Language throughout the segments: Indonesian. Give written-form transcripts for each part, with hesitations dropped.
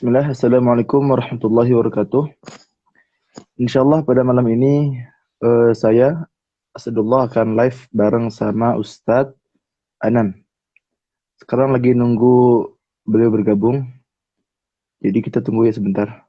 Bismillah, Assalamualaikum warahmatullahi wabarakatuh. Insyaallah pada malam ini saya Asadullah akan live bareng sama Ustadz Anam. Sekarang lagi nunggu beliau bergabung, jadi kita tunggu ya sebentar.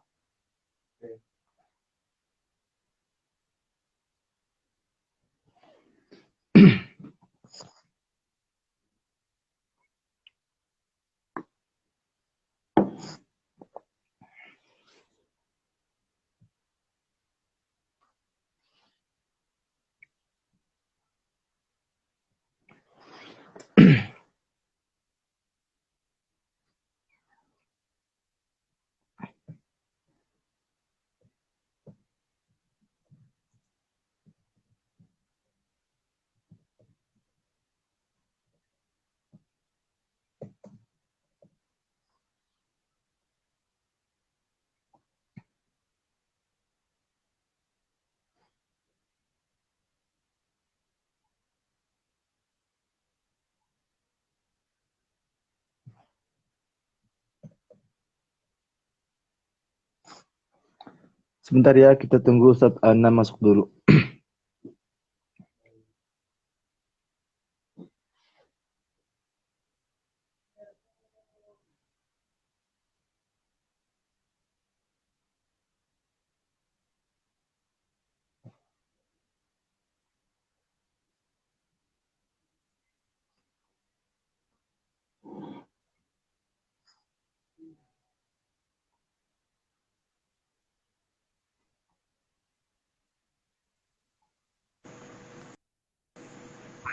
Sebentar ya, kita tunggu Ustadz Anam masuk dulu.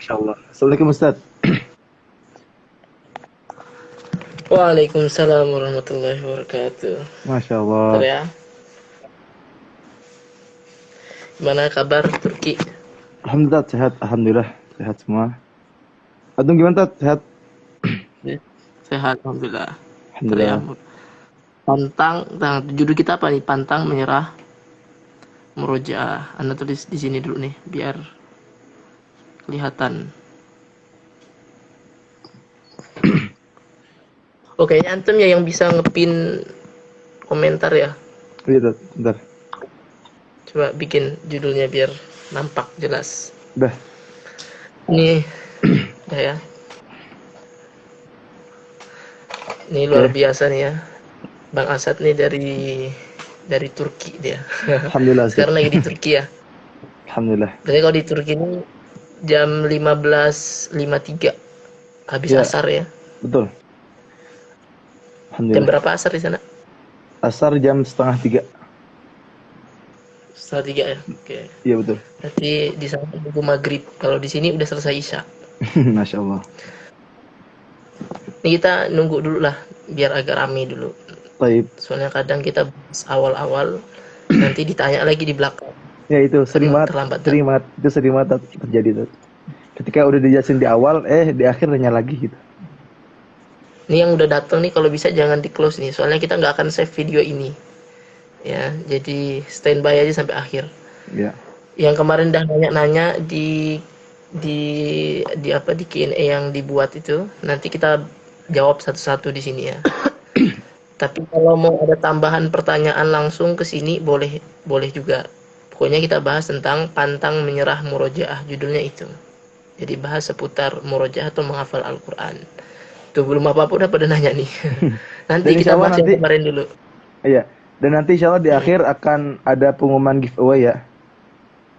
Masya Allah. Assalamualaikum Ustadz. Waalaikumsalam warahmatullahi wabarakatuh. Masya Bentar Allah. ya. Gimana kabar Turki? Alhamdulillah sehat, Alhamdulillah sehat semua. Antum gimana Tat? Sehat? Sehat, alhamdulillah. Bentar ya. Alhamdulillah. Nah, judul kita apa nih? Pantang menyerah murojaah. Anda tulis di sini dulu nih, biar kelihatan. Oke, antum ya yang bisa ngepin komentar ya. Iya Tat, bentar. Coba bikin judulnya biar nampak jelas. Udah. Ini, udah ya. Ini luar biasa nih ya. Bang Asad nih dari Turki dia. Alhamdulillah. Sekarang lagi di Turki ya. Alhamdulillah. Jadi kalau di Turki ini jam 15.53 habis Ya. asar ya. Betul. Jam Alhamdulillah. berapa asar di sana? Asar jam 2:30. 2:30 ya. Oke. Iya betul. Berarti di sana nunggu maghrib. Kalau di sini udah selesai isya. Masya Allah. Ini kita nunggu dulu lah biar agak rame dulu. Taib. Soalnya kadang kita awal-awal nanti ditanya lagi di belakang. Ya itu sering banget. Terlambat. Sering banget. Itu sering banget Tat, terjadi Tat. Ketika udah dijelasin di awal, di akhir nanya lagi gitu. Ini yang udah datang nih kalau bisa jangan di close nih. Soalnya kita nggak akan save video ini. Ya, jadi standby aja sampai akhir. Ya. Yang kemarin udah nanya-nanya di apa di Q&A yang dibuat itu, nanti kita jawab satu-satu di sini ya. Tapi kalau mau ada tambahan pertanyaan langsung ke sini boleh juga. Pokoknya kita bahas tentang pantang menyerah murojaah, judulnya itu. Jadi bahas seputar murojaah atau menghafal Al-Qur'an. Tuh belum apa-apa udah pada nanya nih. Nanti Dan kita insya Allah bahas nanti, yang kemarin dulu. iya. Dan nanti insya Allah di akhir akan ada pengumuman giveaway ya.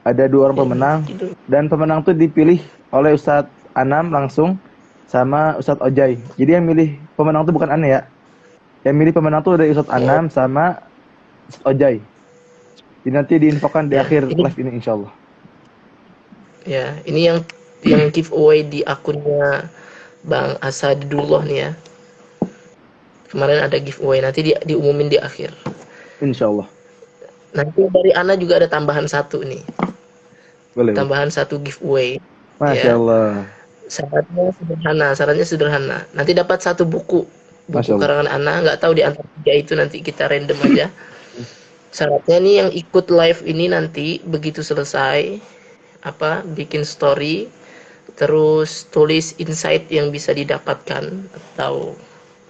Ada 2 orang pemenang. Gitu. Dan pemenang tuh dipilih oleh Ustadz Anam langsung sama Ustadz Ojai. Jadi yang milih pemenang tuh bukan aneh ya. Yang milih pemenang tuh dari Ustadz Anam sama Ustadz Ojai. Jadi nanti diinfokan di Ya, akhir ini- live ini insya Allah. Ya, ini yang giveaway di akunnya Bang Asadullah nih ya. Kemarin ada giveaway, nanti diumumin di akhir. Insya Allah. Nanti dari Ana juga ada tambahan satu nih. Boleh. Tambahan satu giveaway. Masya Ya. Allah. Syaratnya sederhana. Nanti dapat satu buku Masya Allah. karangan Ana, nggak tahu di antara 3 itu nanti kita random aja. Syaratnya nih yang ikut live ini nanti begitu selesai bikin story, terus tulis insight yang bisa didapatkan atau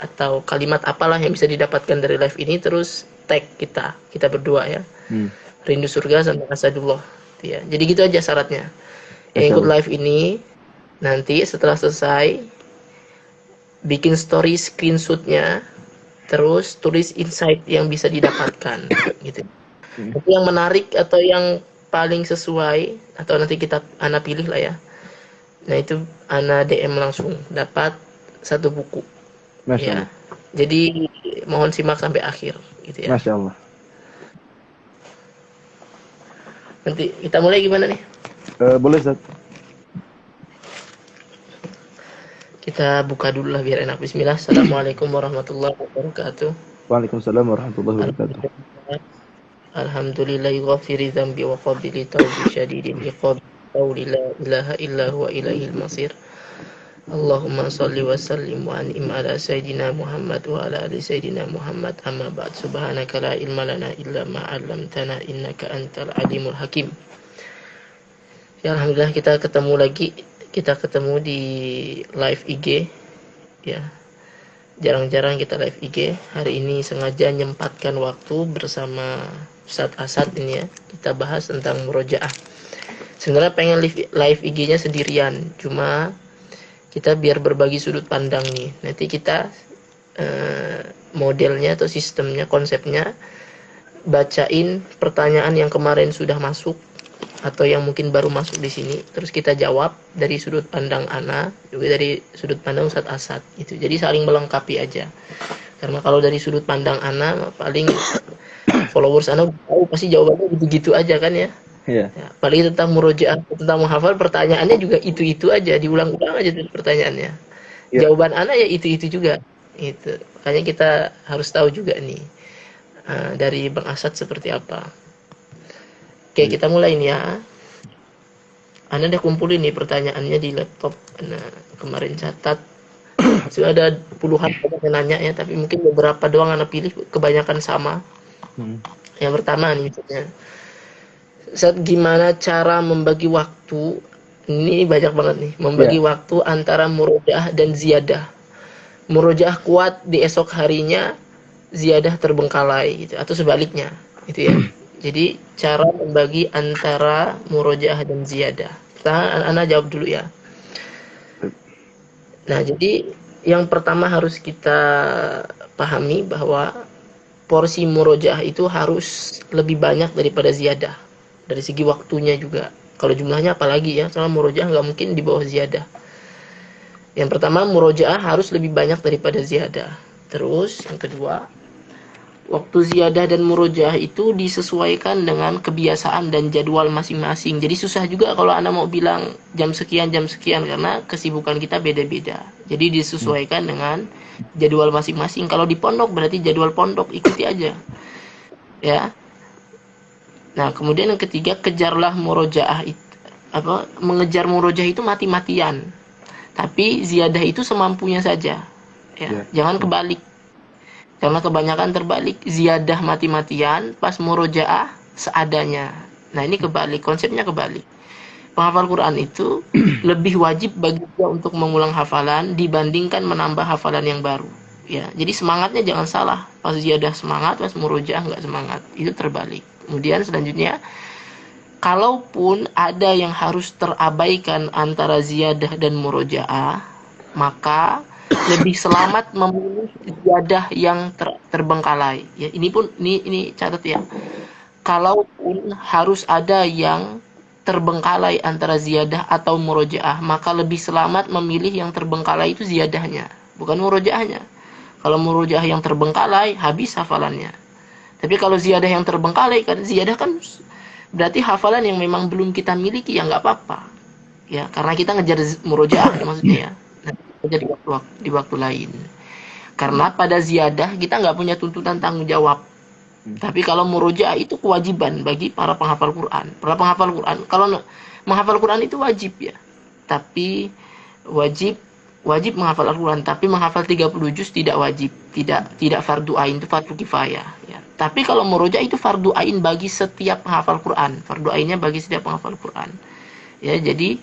atau kalimat apalah yang bisa didapatkan dari live ini, terus tag kita berdua ya. Rindu surga sama Asadullah. Ya. Jadi gitu aja syaratnya. Yang ikut live ini nanti setelah selesai bikin story screenshotnya, terus tulis insight yang bisa didapatkan gitu. Tapi yang menarik atau yang paling sesuai atau nanti Ana pilih lah ya. Nah itu Ana DM langsung dapat 1 buku. Masya ya. Allah. Jadi mohon simak sampai akhir gitu ya. Masya Allah. Nanti kita mulai gimana nih? Boleh Ustaz. Kita buka dulu lah biar enak. Bismillah. Assalamualaikum warahmatullahi wabarakatuh. Waalaikumsalam warahmatullahi wabarakatuh. Alhamdulillahi ghafiri dzambi wa qabili tawbi syadidil iqab qawli la ilaha illa huwa ilaihil masir. Allahumma salli wa sallim wa an'im ala sayyidina Muhammad wa ala ali sayyidina Muhammad, amma ba'd. Subhanaka la ilma lana illa ma 'allamtana innaka antal alimul hakim. Ya alhamdulillah kita ketemu di live IG ya. Jarang-jarang kita live IG. Hari ini sengaja nyempatkan waktu bersama Ustadz Asad ini ya. Kita bahas tentang murojaah. Sebenarnya pengen live IG-nya sendirian, cuma kita biar berbagi sudut pandang nih. Nanti kita modelnya atau sistemnya, konsepnya bacain pertanyaan yang kemarin sudah masuk atau yang mungkin baru masuk di sini, terus kita jawab dari sudut pandang Ana, juga dari sudut pandang Ustadz Asad gitu. Jadi saling melengkapi aja. Karena kalau dari sudut pandang Ana paling followers Ana tahu pasti jawabannya gitu-gitu aja kan ya. Iya. Ya, apalagi tentang murojaah, tentang menghafal, pertanyaannya juga itu-itu aja, diulang-ulang aja tuh pertanyaannya. Ya. Jawaban Ana ya itu-itu juga. Itu. Makanya kita harus tahu juga nih dari Bang Asad seperti apa. Oke, kita mulai nih ya. Ana udah kumpulin nih pertanyaannya di laptop. Ana kemarin catat. Sudah ada puluhan yang nanya ya, tapi mungkin beberapa doang Ana pilih, kebanyakan sama. Yang pertama nih misalnya, Ustaz, gimana cara membagi waktu? Ini banyak banget nih. Membagi waktu antara murojaah dan ziyadah. Murojaah kuat di esok harinya, ziyadah terbengkalai gitu, atau sebaliknya gitu ya. Jadi cara membagi antara murojaah dan ziyadah. Pertama Ana jawab dulu ya. Nah, jadi yang pertama harus kita pahami bahwa porsi murojaah itu harus lebih banyak daripada ziyadah. Dari segi waktunya juga. Kalau jumlahnya apalagi ya, soalnya murojaah nggak mungkin di bawah ziyadah. Yang pertama, murojaah harus lebih banyak daripada ziyadah. Terus yang kedua, waktu ziyadah dan murojaah itu disesuaikan dengan kebiasaan dan jadwal masing-masing. Jadi susah juga kalau Anda mau bilang jam sekian karena kesibukan kita beda-beda. Jadi disesuaikan dengan jadwal masing-masing. Kalau di pondok berarti jadwal pondok, ikuti aja. Ya. Nah, kemudian yang ketiga, kejarlah murojaah itu, mengejar murojaah itu mati-matian. Tapi ziyadah itu semampunya saja. Ya, jangan kebalik. Karena kebanyakan terbalik, ziyadah mati-matian, pas murojaah seadanya. Nah, ini kebalik, konsepnya kebalik. Penghafal Quran itu lebih wajib bagi dia untuk mengulang hafalan dibandingkan menambah hafalan yang baru. Ya, jadi semangatnya jangan salah. Pas ziyadah semangat, pas murojaah nggak semangat. Itu terbalik. Kemudian selanjutnya, kalaupun ada yang harus terabaikan antara ziyadah dan murojaah, maka lebih selamat memilih ziyadah yang terbengkalai. Ya, ini catat ya. Kalaupun harus ada yang terbengkalai antara ziyadah atau murojaah, maka lebih selamat memilih yang terbengkalai itu ziyadahnya, bukan murojaahnya. Kalau murojaah yang terbengkalai, habis hafalannya. Tapi kalau ziyadah yang terbengkalai, kan ziyadah kan berarti hafalan yang memang belum kita miliki, ya nggak apa-apa. Ya, karena kita ngejar murojaah maksudnya ya. Nah, jadi di waktu lain. Karena pada ziyadah kita nggak punya tuntutan tanggung jawab. Tapi kalau murojaah itu kewajiban bagi para penghafal Quran. Para penghafal Quran, kalau menghafal Quran itu wajib ya. Tapi wajib menghafal Al-Quran, tapi menghafal 30 juz tidak wajib, tidak fardu ain, itu fardu kifayah ya. Tapi kalau murojaah itu fardu ain bagi setiap penghafal Quran. Fardu ainnya bagi setiap penghafal Quran. Ya, jadi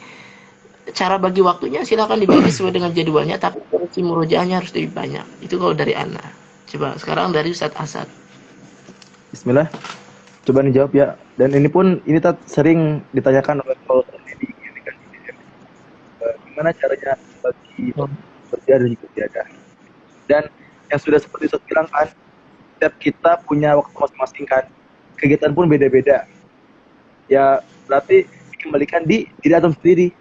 cara bagi waktunya silakan dibagi sesuai dengan jadwalnya, tapi frekuensi murojaahnya harus lebih banyak. Itu kalau dari Ana. Coba sekarang dari Ustadz Asad. Bismillah. Coba dijawab ya. Dan ini pun ini sering ditanyakan oleh kalau ini kan gimana caranya bagi berziarah dan juga tiada. Dan yang sudah seperti Ustaz bilang kan, setiap kita punya waktu masing-masing kan. Kegiatan pun beda-beda. Ya berarti dikembalikan di diri antum sendiri.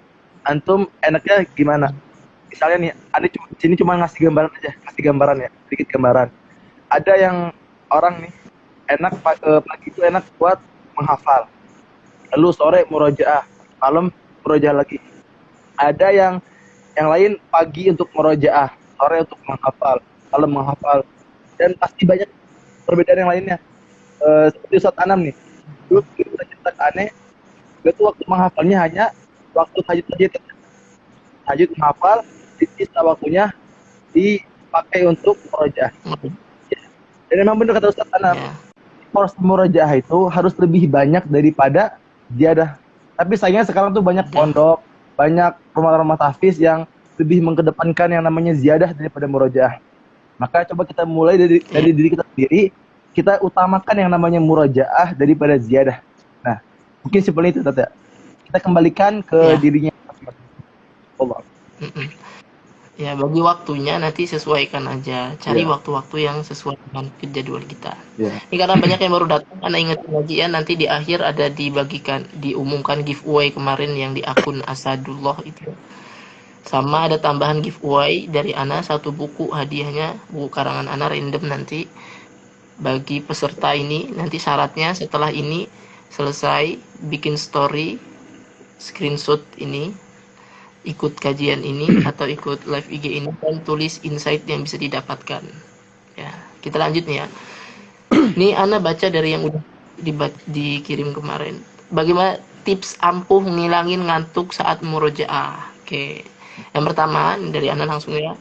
Antum enaknya gimana? Misalnya nih, ada sini cuma ngasih gambaran aja, kasih gambaran ya, sedikit gambaran. Ada yang orang nih enak pagi itu enak buat menghafal. Lalu sore murojaah, malam murojaah lagi. Ada yang lain pagi untuk murojaah, sore untuk menghafal, malam menghafal. Dan pasti banyak perbedaan yang lainnya. Seperti Ustaz Anam nih, dulu kita cerita aneh, dia tuh waktu menghafalnya hanya waktu tahajud tahajud menghafal, sisa waktunya dipakai untuk murojaah. Dan memang benar kata Ustaz Anam, porsi murojaah itu harus lebih banyak daripada ziyadah. Tapi sayangnya sekarang tuh banyak pondok, banyak rumah-rumah tahfiz yang lebih mengedepankan yang namanya ziyadah daripada murojaah. Maka coba kita mulai dari diri kita sendiri, kita utamakan yang namanya murojaah daripada ziyadah. Nah, mungkin seperti itu Tata. Kita kembalikan ke dirinya Allah. Ya, bagi waktunya nanti sesuaikan aja. Cari waktu-waktu yang sesuai dengan jadwal kita. Ini karena banyak yang baru datang, Anda ingetin lagi ya, nanti di akhir ada diumumkan giveaway kemarin yang di akun Asadullah itu. Sama ada tambahan giveaway dari Ana, 1 buku hadiahnya, buku karangan Ana random nanti. Bagi peserta ini, nanti syaratnya setelah ini selesai, bikin story, screenshot ini, ikut kajian ini atau ikut live IG ini dan tulis insight yang bisa didapatkan. Ya, kita lanjut nih ya. Ini Ana baca dari yang udah dikirim kemarin. Bagaimana tips ampuh ngilangin ngantuk saat murojaah? Oke. Yang pertama dari Ana langsung ya.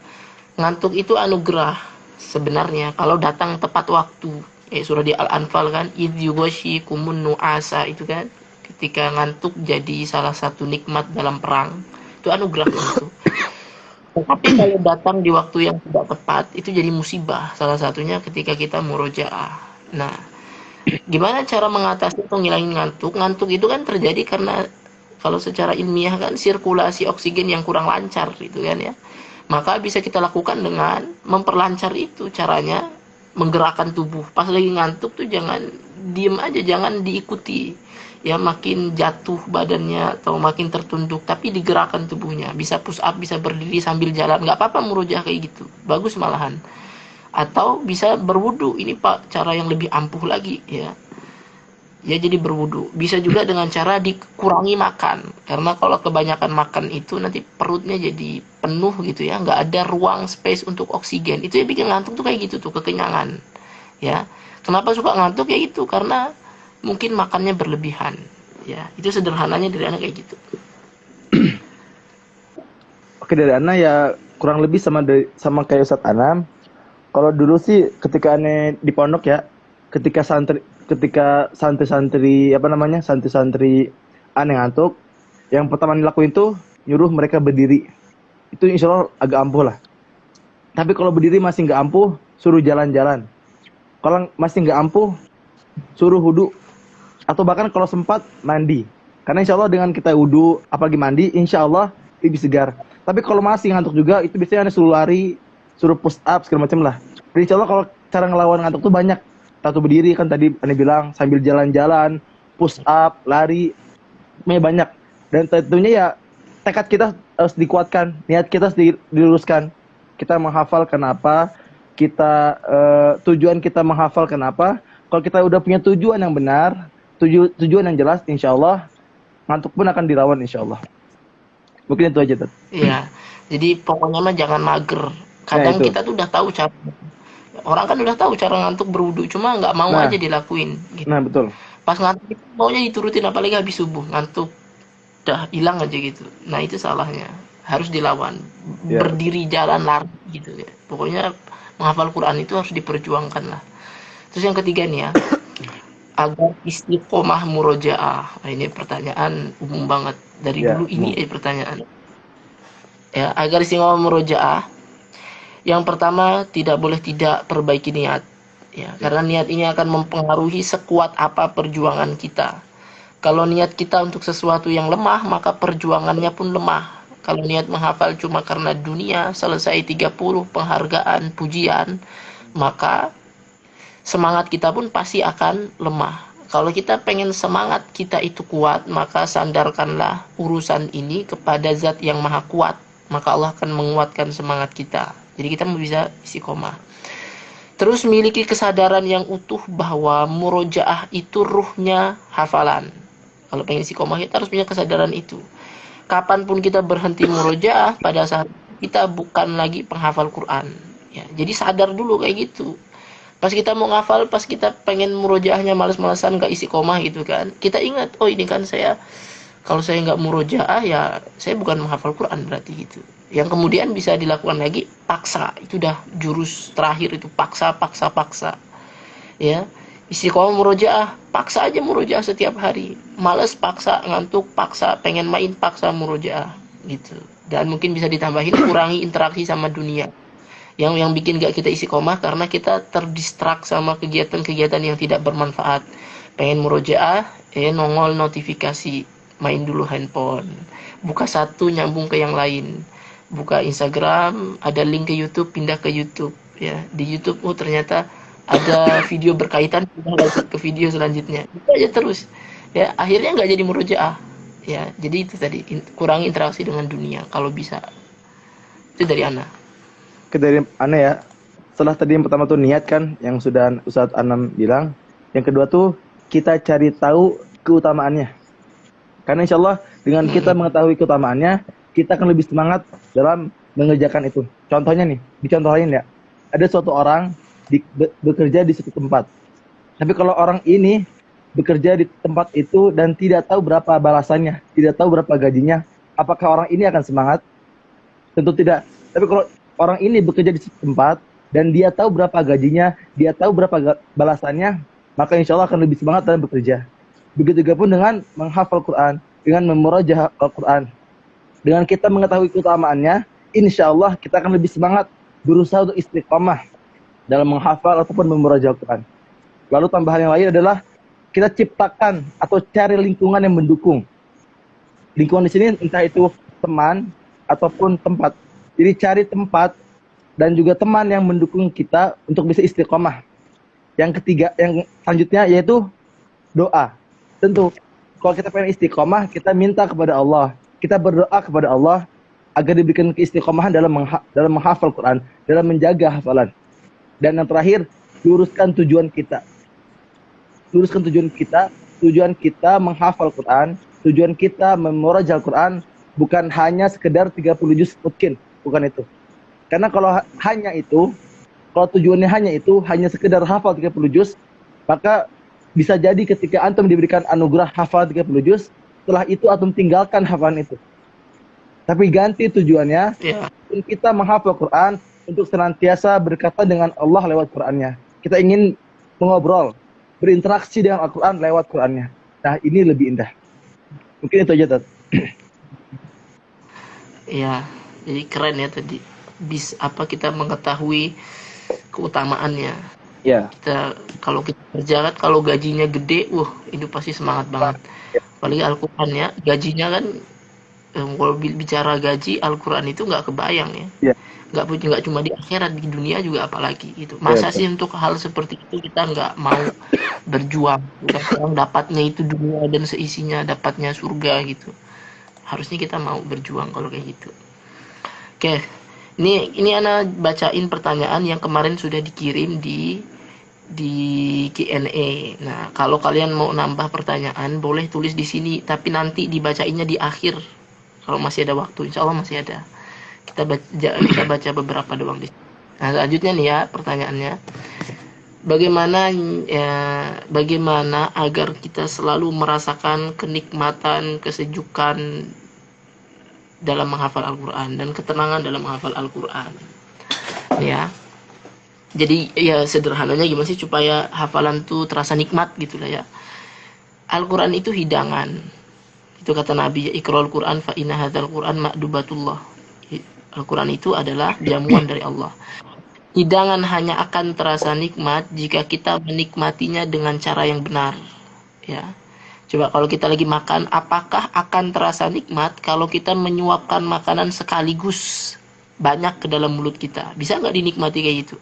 Ngantuk itu anugerah sebenarnya kalau datang tepat waktu. Surah di Al-Anfal kan, idh yughashikumun nu'asa itu kan. Ketika ngantuk jadi salah satu nikmat dalam perang. Itu anugerah itu. Tapi kalau datang di waktu yang tidak tepat itu jadi musibah. Salah satunya ketika kita murojaah. Nah, gimana cara mengatasi atau ngilangin ngantuk? Ngantuk itu kan terjadi karena kalau secara ilmiah kan sirkulasi oksigen yang kurang lancar gitu kan ya. Maka bisa kita lakukan dengan memperlancar itu caranya, menggerakkan tubuh. Pas lagi ngantuk tuh jangan diem aja, jangan diikuti. Ya makin jatuh badannya atau makin tertunduk, tapi digerakkan tubuhnya. Bisa push up, bisa berdiri sambil jalan, nggak apa-apa murojaah kayak gitu, bagus malahan. Atau bisa berwudu, ini Pak cara yang lebih ampuh lagi ya. Ya jadi berwudu. Bisa juga dengan cara dikurangi makan, karena kalau kebanyakan makan itu nanti perutnya jadi penuh gitu ya, nggak ada ruang space untuk oksigen. Itu yang bikin ngantuk tuh kayak gitu tuh, kekenyangan. Ya, kenapa suka ngantuk ya itu karena mungkin makannya berlebihan. Ya, itu sederhananya dari Ana kayak gitu. Oke, dari Ana ya kurang lebih sama kayak Ustadz Anam. Kalau dulu sih ketika Ana di pondok ya, ketika santri-santri santri-santri Ana ngantuk, yang pertama dilakuin tuh nyuruh mereka berdiri. Itu insya Allah agak ampuh lah. Tapi kalau berdiri masih nggak ampuh, suruh jalan-jalan. Kalau masih nggak ampuh, suruh wudu. Atau bahkan kalau sempat mandi. Karena insya Allah dengan kita wudu, apalagi mandi, insya Allah lebih segar. Tapi kalau masih ngantuk juga, itu biasanya Anda suruh lari, suruh push up, segala macam lah. Dan insya Allah kalau cara ngelawan ngantuk tuh banyak. Satu berdiri kan tadi Anda bilang, sambil jalan-jalan, push up, lari, banyak. Dan tentunya ya tekad kita harus dikuatkan, niat kita harus diluruskan. Kita menghafal kenapa, tujuan kita menghafal kenapa. Kalau kita udah punya tujuan yang benar, tujuan yang jelas, insya Allah ngantuk pun akan dilawan insya Allah. Mungkin itu aja Tat. Iya, jadi pokoknya mah jangan mager. Kadang kita tuh udah tahu cara, orang kan udah tahu cara ngantuk berwudu, cuma nggak mau aja dilakuin gitu. Nah betul. Pas ngantuk maunya diturutin, apalagi habis subuh ngantuk udah hilang aja gitu. Nah itu salahnya, harus dilawan. Berdiri, jalan, lari gitu ya. Pokoknya menghafal Quran itu harus diperjuangkan lah. Terus yang ketiga nih ya, agar istiqomah murojaah. Nah, ini pertanyaan umum banget dari dulu ini pertanyaan. Ya, agar istiqomah murojaah, Yang pertama, tidak boleh tidak perbaiki niat. Ya, karena niat ini akan mempengaruhi sekuat apa perjuangan kita. Kalau niat kita untuk sesuatu yang lemah, maka perjuangannya pun lemah. Kalau niat menghafal cuma karena dunia, selesai 30 penghargaan, pujian, maka semangat kita pun pasti akan lemah. Kalau kita pengen semangat kita itu kuat, maka sandarkanlah urusan ini kepada zat yang maha kuat. Maka Allah akan menguatkan semangat kita. Jadi kita bisa istiqomah. Terus miliki kesadaran yang utuh bahwa murojaah itu ruhnya hafalan. Kalau pengen istiqomah kita harus punya kesadaran itu. Kapanpun kita berhenti murojaah, pada saat kita bukan lagi penghafal Quran. Ya, jadi sadar dulu kayak gitu. Pas kita mau ngafal, pas kita pengen murojaahnya males-malesan, gak istiqomah gitu kan. Kita ingat, oh ini kan saya, kalau saya nggak murojaah ya saya bukan menghafal Quran berarti gitu. Yang kemudian bisa dilakukan lagi, paksa. Itu udah jurus terakhir itu, paksa, paksa, paksa. Ya, istiqomah murojaah, paksa aja murojaah setiap hari. Males paksa, ngantuk paksa, pengen main paksa murojaah gitu. Dan mungkin bisa ditambahin kurangi interaksi sama dunia. Yang bikin gak kita istiqomah karena kita terdistrak sama kegiatan-kegiatan yang tidak bermanfaat. Pengen murojaah, nongol notifikasi, main dulu handphone. Buka satu nyambung ke yang lain. Buka Instagram, ada link ke YouTube, pindah ke YouTube. Ya, di YouTube ternyata ada video berkaitan, pindah lanjut ke video selanjutnya. Itu aja terus. Ya, akhirnya nggak jadi murojaah. Ya, jadi itu tadi, kurangi interaksi dengan dunia kalau bisa. Itu dari Ana. Dari aneh ya. Setelah tadi yang pertama tuh niat kan, yang sudah Ustadz Anam bilang. Yang kedua tuh kita cari tahu keutamaannya. Karena insya Allah dengan kita mengetahui keutamaannya, kita akan lebih semangat dalam mengerjakan itu. Contohnya nih, dicontohin ya. Ada suatu orang bekerja di suatu tempat. Tapi kalau orang ini bekerja di tempat itu dan tidak tahu berapa balasannya, tidak tahu berapa gajinya, apakah orang ini akan semangat? Tentu tidak. Tapi kalau orang ini bekerja di tempat dan dia tahu berapa gajinya, dia tahu berapa balasannya, maka insya Allah akan lebih semangat dalam bekerja. Begitu juga pun dengan menghafal Quran, dengan memurajah Al-Quran. Dengan kita mengetahui keutamaannya, insya Allah kita akan lebih semangat berusaha untuk istiqamah dalam menghafal ataupun memurajah Al-Quran. Lalu tambahan yang lain adalah kita ciptakan atau cari lingkungan yang mendukung. Lingkungan di sini entah itu teman ataupun tempat. Jadi cari tempat dan juga teman yang mendukung kita untuk bisa istiqomah. Yang ketiga, yang selanjutnya yaitu doa. Tentu, kalau kita pengen istiqomah, kita minta kepada Allah. Kita berdoa kepada Allah agar diberikan keistiqomahan dalam menghafal Quran, dalam menjaga hafalan. Dan yang terakhir, luruskan tujuan kita. Luruskan tujuan kita menghafal Quran, tujuan kita memurajah Al-Quran, bukan hanya sekedar 30 juz mungkin. Bukan itu. Karena kalau hanya itu, kalau tujuannya hanya sekedar hafal 30 juz, maka bisa jadi ketika antum diberikan anugerah hafal 30 juz, setelah itu antum tinggalkan hafalan itu. Tapi ganti tujuannya, kita menghafal Quran untuk senantiasa berkata dengan Allah lewat Qurannya. Kita ingin mengobrol, berinteraksi dengan Al-Quran lewat Qurannya. Nah, ini lebih indah. Mungkin itu aja, Tat. Ya. Jadi keren ya tadi. Kita mengetahui keutamaannya. Ya. Kalau kita kerja kan, kalau gajinya gede, itu pasti semangat banget. Apalagi Al-Quran ya, gajinya kan, kalau bicara gaji, Al-Quran itu nggak kebayang ya. Nggak cuma di akhirat, di dunia juga apalagi gitu. Masa sih untuk hal seperti itu kita nggak mau berjuang? Orang dapatnya itu dunia dan seisinya, dapatnya surga gitu. Harusnya kita mau berjuang kalau kayak gitu. Oke, ini Ana bacain pertanyaan yang kemarin sudah dikirim di Q&A. Nah, kalau kalian mau nambah pertanyaan, boleh tulis di sini, tapi nanti dibacainnya di akhir. Kalau masih ada waktu, insya Allah masih ada. Kita baca beberapa doang di sini. Nah, selanjutnya nih ya pertanyaannya. Bagaimana agar kita selalu merasakan kenikmatan, kesejukan dalam menghafal Al-Quran dan ketenangan dalam menghafal Al-Quran ya. Jadi ya sederhananya gimana sih supaya hafalan tuh terasa nikmat gitu lah ya. Al-Quran itu hidangan, itu kata Nabi, iqra'ul Quran fa inna hadzal Quran ma'dubatullah. Al-Quran itu adalah jamuan dari Allah. Hidangan hanya akan terasa nikmat jika kita menikmatinya dengan cara yang benar. Ya, coba kalau kita lagi makan, apakah akan terasa nikmat kalau kita menyuapkan makanan sekaligus banyak ke dalam mulut kita? Bisa nggak dinikmati kayak gitu?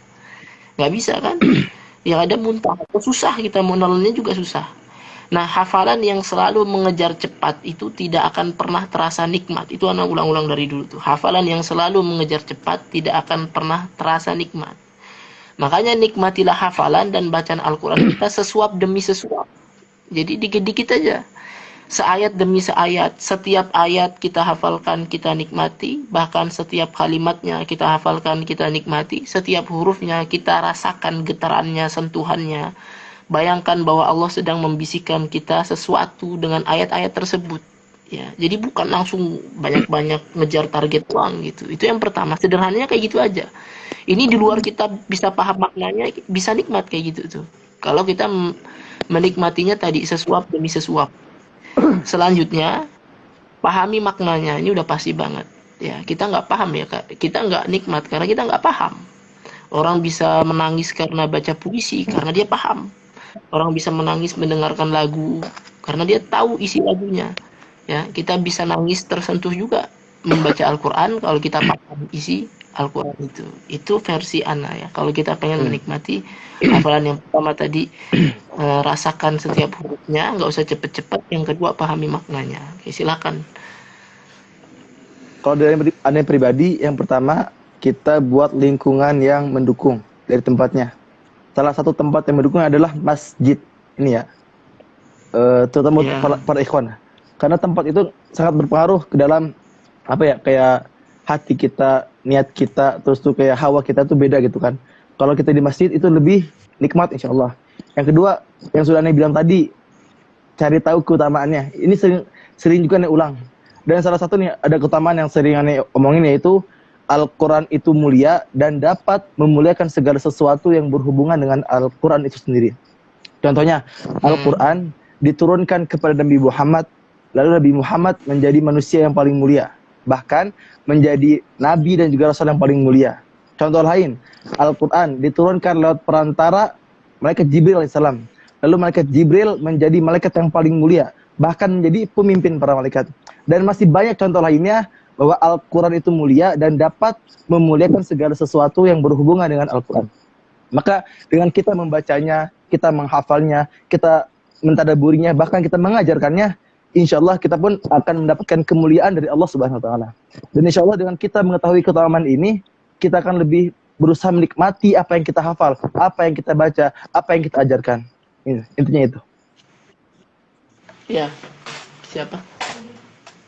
Nggak bisa kan? Yang ada muntah. Susah kita mau nelannya juga susah. Nah, hafalan yang selalu mengejar cepat itu tidak akan pernah terasa nikmat. Itu anak ulang-ulang dari dulu tuh. Hafalan yang selalu mengejar cepat tidak akan pernah terasa nikmat. Makanya nikmatilah hafalan dan bacaan Al-Quran kita sesuap demi sesuap. Jadi dikit-dikit aja. Seayat demi seayat. Setiap ayat kita hafalkan, kita nikmati. Bahkan setiap kalimatnya kita hafalkan, kita nikmati. Setiap hurufnya kita rasakan getarannya, sentuhannya. Bayangkan bahwa Allah sedang membisikkan kita sesuatu dengan ayat-ayat tersebut. Ya, jadi bukan langsung banyak-banyak ngejar target doang gitu. Itu yang pertama. Sederhananya kayak gitu aja. Ini di luar kita bisa paham maknanya, bisa nikmat kayak gitu tuh. Kalau kita menikmatinya tadi sesuap demi sesuap. Selanjutnya, pahami maknanya. Ini udah pasti banget. Ya, kita nggak paham ya, Kak. Kita nggak nikmat karena kita nggak paham. Orang bisa menangis karena baca puisi karena dia paham. Orang bisa menangis mendengarkan lagu karena dia tahu isi lagunya. Ya, kita bisa nangis tersentuh juga membaca Al-Quran kalau kita paham isi Al-Quran itu. Itu versi Ana ya. Kalau kita pengen menikmati hafalan yang pertama tadi, rasakan setiap hurufnya, nggak usah cepet-cepet. Yang kedua, pahami maknanya. Oke, silakan. Kalau dari Anda pribadi, yang pertama kita buat lingkungan yang mendukung dari tempatnya. Salah satu tempat yang mendukung adalah masjid ini ya, terutama para ikhwan. Karena tempat itu sangat berpengaruh ke dalam apa ya, kayak hati kita, niat kita, terus tuh kayak hawa kita tuh beda gitu kan. Kalau kita di masjid itu lebih nikmat insya Allah. Yang kedua, yang sudah Anda bilang tadi, cari tahu keutamaannya. Ini sering juga Anda ulang. Dan salah satu nih ada keutamaan yang sering Anda omongin, yaitu Al-Quran itu mulia dan dapat memuliakan segala sesuatu yang berhubungan dengan Al-Quran itu sendiri. Contohnya, Al-Quran diturunkan kepada Nabi Muhammad, lalu Nabi Muhammad menjadi manusia yang paling mulia. Bahkan menjadi Nabi dan juga Rasul yang paling mulia. Contoh lain, Al-Quran diturunkan lewat perantara malaikat Jibril AS. Lalu malaikat Jibril menjadi malaikat yang paling mulia. Bahkan menjadi pemimpin para malaikat. Dan masih banyak contoh lainnya bahwa Al-Quran itu mulia dan dapat memuliakan segala sesuatu yang berhubungan dengan Al-Quran. Maka dengan kita membacanya, kita menghafalnya, kita mentadaburinya, bahkan kita mengajarkannya, insya Allah kita pun akan mendapatkan kemuliaan dari Allah Subhanahu Wa Taala. Dan insya Allah dengan kita mengetahui keutamaan ini, kita akan lebih berusaha menikmati apa yang kita hafal, apa yang kita baca, apa yang kita ajarkan. Intinya itu. Ya, siapa?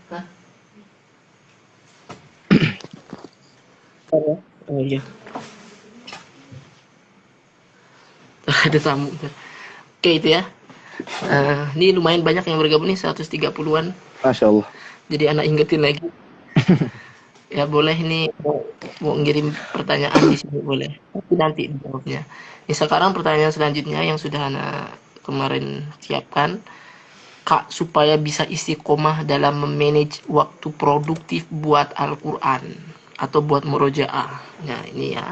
Hah? Oh iya. Ada tamu. Oke itu ya. Ini lumayan banyak yang bergabung nih, 130-an. Masya Allah. Jadi anak ingetin lagi. Ya boleh nih mau ngirim pertanyaan di sini boleh. Tapi nanti dijawabnya. Ya, sekarang pertanyaan selanjutnya yang sudah anak kemarin siapkan. Kak, supaya bisa istiqomah dalam memanage waktu produktif buat Al-Quran atau buat murojaah. Nah ini ya,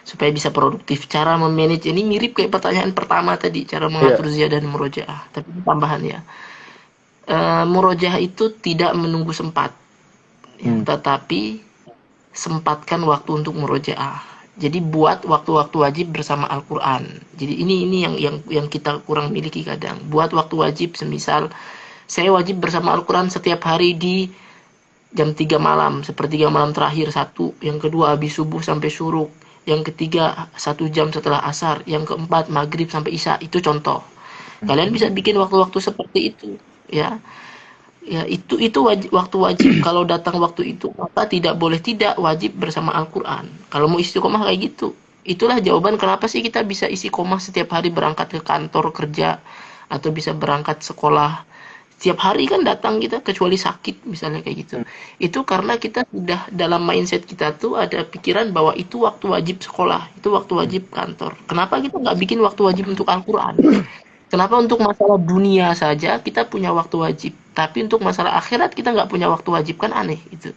supaya bisa produktif. Cara memanage ini mirip kayak pertanyaan pertama tadi, cara mengatur ziyadah dan murojaah. Tapi tambahan ya, murojaah itu tidak menunggu sempat, tetapi sempatkan waktu untuk murojaah. Jadi buat waktu-waktu wajib bersama Al-Quran. Jadi ini yang kita kurang miliki kadang. Buat waktu wajib, semisal saya wajib bersama Al-Quran setiap hari di jam 3 malam, sepertiga malam terakhir satu, yang kedua habis subuh sampai syuruk, yang ketiga 1 jam setelah asar, yang keempat maghrib sampai isya. Itu contoh. Kalian bisa bikin waktu-waktu seperti itu, ya. Ya itu waktu wajib. Kalau datang waktu itu, maka tidak boleh tidak wajib bersama Al-Quran. Kalau mau istiqomah kayak gitu. Itulah jawaban kenapa sih kita bisa istiqomah setiap hari berangkat ke kantor kerja, atau bisa berangkat sekolah. Setiap hari kan datang kita, kecuali sakit misalnya kayak gitu. Itu karena kita sudah dalam mindset kita tuh ada pikiran bahwa itu waktu wajib sekolah, itu waktu wajib kantor. Kenapa kita nggak bikin waktu wajib untuk Al-Quran? Kenapa untuk masalah dunia saja kita punya waktu wajib, tapi untuk masalah akhirat kita nggak punya waktu wajib, kan aneh itu.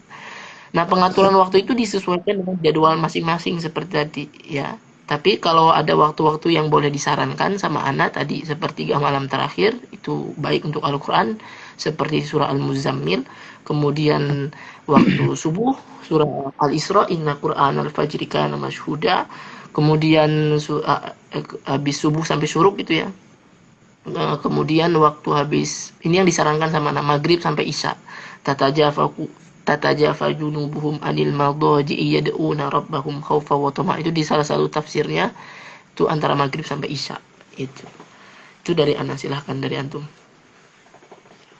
Nah, pengaturan waktu itu disesuaikan dengan jadwal masing-masing seperti tadi ya. Tapi kalau ada waktu-waktu yang boleh disarankan sama anak tadi sepertiga malam terakhir itu baik untuk Al-Qur'an seperti surah Al-Muzammil, kemudian waktu subuh surah Al-Isra inna Qur'anal fajri kana masyhuda, kemudian habis subuh sampai syuruk gitu ya. Kemudian waktu habis ini yang disarankan sama anak maghrib sampai isya. Tatajafa junubuhum anil madaji'i yad'una rabbahum khaufa wa tama'. Itu di salah satu tafsirnya itu antara maghrib sampai isya. Itu dari ana, silahkan dari antum.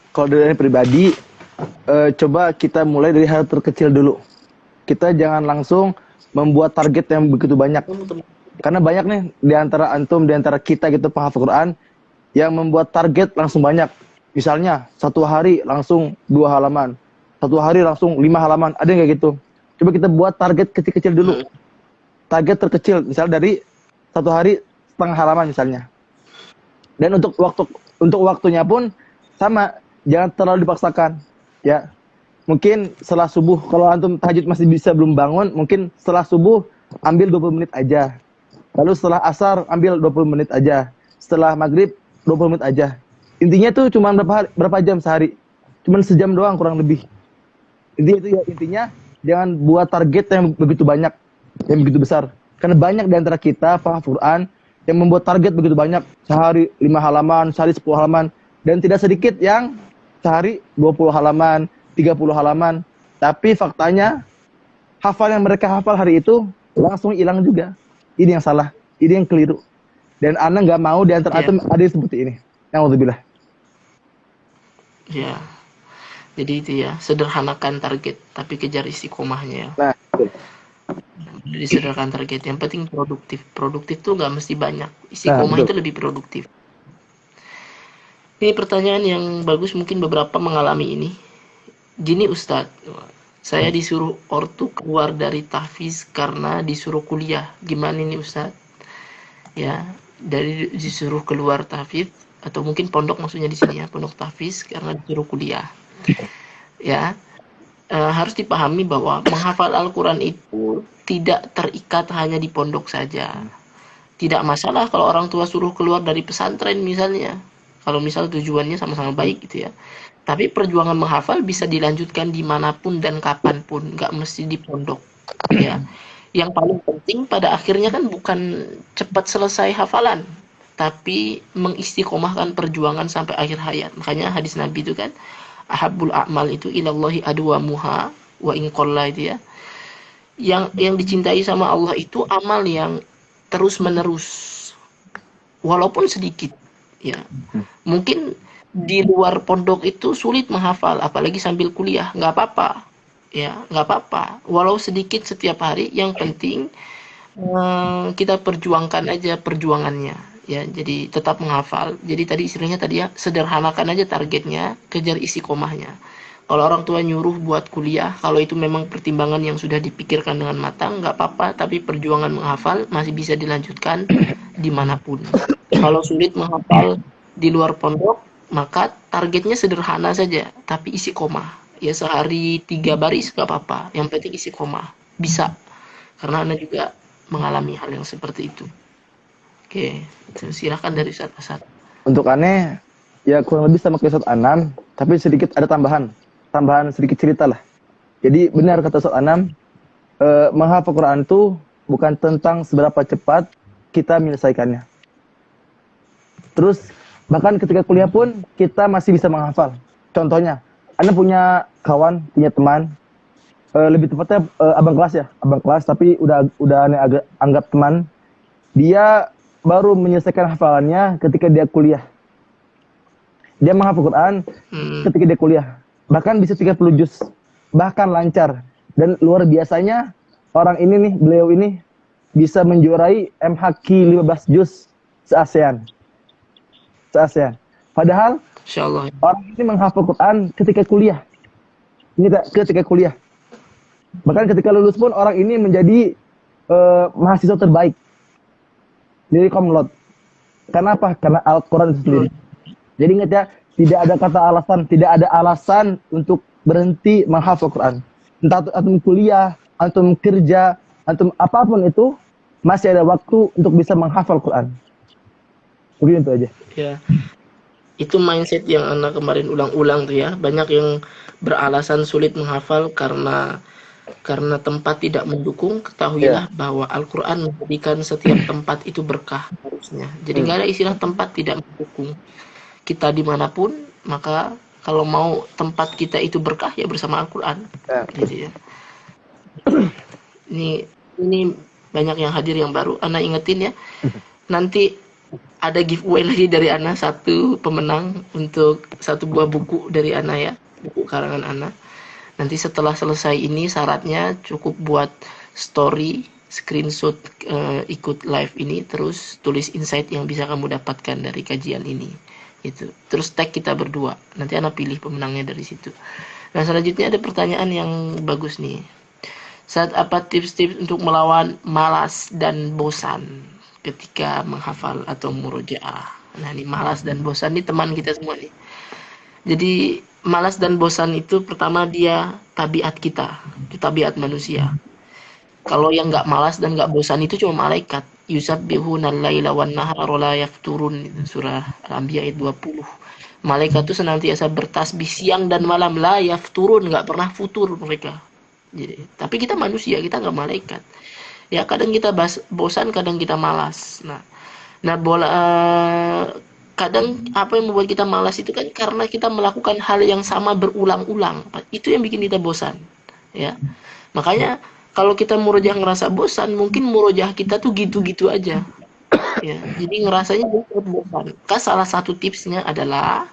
Kalau dari pribadi, coba kita mulai dari hal terkecil dulu. Kita jangan langsung membuat target yang begitu banyak. Karena banyak nih di antara antum, di antara kita gitu penghafal Quran yang membuat target langsung banyak. Misalnya satu hari langsung 2 halaman, satu hari langsung 5 halaman, ada yang kayak gitu. Coba kita buat target kecil-kecil dulu. Target terkecil, misalnya dari satu hari setengah halaman misalnya. Dan untuk waktunya pun sama, jangan terlalu dipaksakan. Ya, mungkin setelah subuh, kalau antum tahajud masih bisa belum bangun, mungkin setelah subuh ambil 20 menit aja. Lalu setelah asar ambil 20 menit aja. Setelah maghrib 20 menit aja. Intinya tuh cuma berapa jam sehari? Cuma sejam doang kurang lebih. Intinya jangan buat target yang begitu banyak, yang begitu besar. Karena banyak di antara kita penghafal Quran yang membuat target begitu banyak, sehari 5 halaman, sehari 10 halaman, dan tidak sedikit yang sehari 20 halaman, 30 halaman. Tapi faktanya hafal yang mereka hafal hari itu langsung hilang juga. Ini yang salah, ini yang keliru. Dan ana nggak mau di antara antum ada yang seperti ini. Nauzubillah. Ya. Jadi itu ya, sederhanakan target tapi kejar istiqomahnya ya. Nah, Jadi sederhanakan target, yang penting produktif. Produktif tuh nggak mesti banyak. Istiqomah itu lebih produktif. Ini pertanyaan yang bagus, mungkin beberapa mengalami ini. Gini Ustadz, saya disuruh ortu keluar dari tahfiz karena disuruh kuliah. Gimana ini Ustadz? Ya, dari disuruh keluar tahfiz atau mungkin pondok maksudnya di sini ya, pondok tahfiz karena disuruh kuliah. Ya, harus dipahami bahwa menghafal Al-Quran itu tidak terikat hanya di pondok saja. Tidak masalah kalau orang tua suruh keluar dari pesantren misalnya. Kalau misal tujuannya sama-sama baik gitu ya. Tapi perjuangan menghafal bisa dilanjutkan dimanapun dan kapanpun, nggak mesti di pondok. Ya, yang paling penting pada akhirnya kan bukan cepat selesai hafalan, tapi mengistiqomahkan perjuangan sampai akhir hayat. Makanya hadis Nabi itu kan, ahabbul a'mal itu ilallahi adwamuha wa in qalla itu ya. Yang dicintai sama Allah itu amal yang terus menerus walaupun sedikit ya. Mungkin di luar pondok itu sulit menghafal apalagi sambil kuliah, nggak apa-apa ya, nggak apa-apa walau sedikit setiap hari, yang penting kita perjuangkan aja perjuangannya ya. Jadi tetap menghafal. Jadi tadi istilahnya tadi ya, sederhanakan aja targetnya, kejar istiqomahnya. Kalau orang tua nyuruh buat kuliah, kalau itu memang pertimbangan yang sudah dipikirkan dengan matang, nggak apa-apa, tapi perjuangan menghafal masih bisa dilanjutkan dimanapun. Kalau sulit menghafal di luar pondok, maka targetnya sederhana saja, tapi istiqomah. Ya sehari 3 baris nggak apa-apa, yang penting istiqomah. Bisa, karena Anda juga mengalami hal yang seperti itu. Oke, silakan dari Ustaz. Untuk aneh, ya kurang lebih sama kayak Ustaz Anam, tapi sedikit ada tambahan sedikit cerita lah. Jadi benar kata Ustaz Anam, menghafal Quran itu bukan tentang seberapa cepat kita menyelesaikannya. Terus bahkan ketika kuliah pun kita masih bisa menghafal. Contohnya, Anda punya kawan, punya teman, lebih tepatnya abang kelas tapi udah aneh anggap teman. Dia baru menyelesaikan hafalannya ketika dia kuliah. Dia menghafal Quran ketika dia kuliah. Bahkan bisa 30 juz. Bahkan lancar. Dan luar biasanya orang ini nih, beliau ini bisa menjuarai MHQ 15 juz se-ASEAN. Padahal Insyaallah. orang ini menghafal Quran ketika kuliah. Ketika kuliah. Bahkan ketika lulus pun orang ini menjadi mahasiswa terbaik dari Komlot. Karena apa? Karena Al-Quran itu sendiri. Jadi ingat ya, tidak ada alasan untuk berhenti menghafal Quran. entah antum kuliah, antum kerja, antum apapun itu, masih ada waktu untuk bisa menghafal Quran. Mungkin itu aja. Ya, itu mindset yang anak kemarin ulang-ulang tuh ya. Banyak yang beralasan sulit menghafal karena tempat tidak mendukung. Ya. Ketahuilah bahwa Al-Quran menjadikan setiap tempat itu berkah harusnya. Jadi nggak ada istilah tempat tidak mendukung. Kita dimanapun, maka kalau mau tempat kita itu berkah ya bersama Al-Quran. Ya. Gitu ya. Ini banyak yang hadir yang baru. Ana ingetin ya. Nanti ada giveaway lagi dari Ana, satu pemenang untuk satu buah buku dari Ana ya, buku karangan Ana. Nanti setelah selesai ini syaratnya cukup buat story, screenshot ikut live ini, terus tulis insight yang bisa kamu dapatkan dari kajian ini. Itu. Terus tag kita berdua. Nanti Ana pilih pemenangnya dari situ. Nah, selanjutnya ada pertanyaan yang bagus nih. Saat apa tips-tips untuk melawan malas dan bosan ketika menghafal atau murojaah? Nah, ini malas dan bosan ini teman kita semua nih. Jadi malas dan bosan itu pertama dia tabiat kita, itu tabiat manusia. Kalau yang nggak malas dan nggak bosan itu cuma malaikat. Yusabbihuna al-laila wan nahara la yafturun, surah Al-Anbiya ayat 20. Malaikat itu senantiasa bertasbih siang dan malam, la yafturun, nggak pernah futur mereka. Jadi, tapi kita manusia, kita nggak malaikat. Ya kadang kita bosan, kadang kita malas. Nah kadang apa yang membuat kita malas itu kan karena kita melakukan hal yang sama berulang-ulang. Itu yang bikin kita bosan. Ya, makanya kalau kita murojaah ngerasa bosan, mungkin murojaah kita tuh gitu-gitu aja. Ya, jadi ngerasanya bosan. Salah satu tipsnya adalah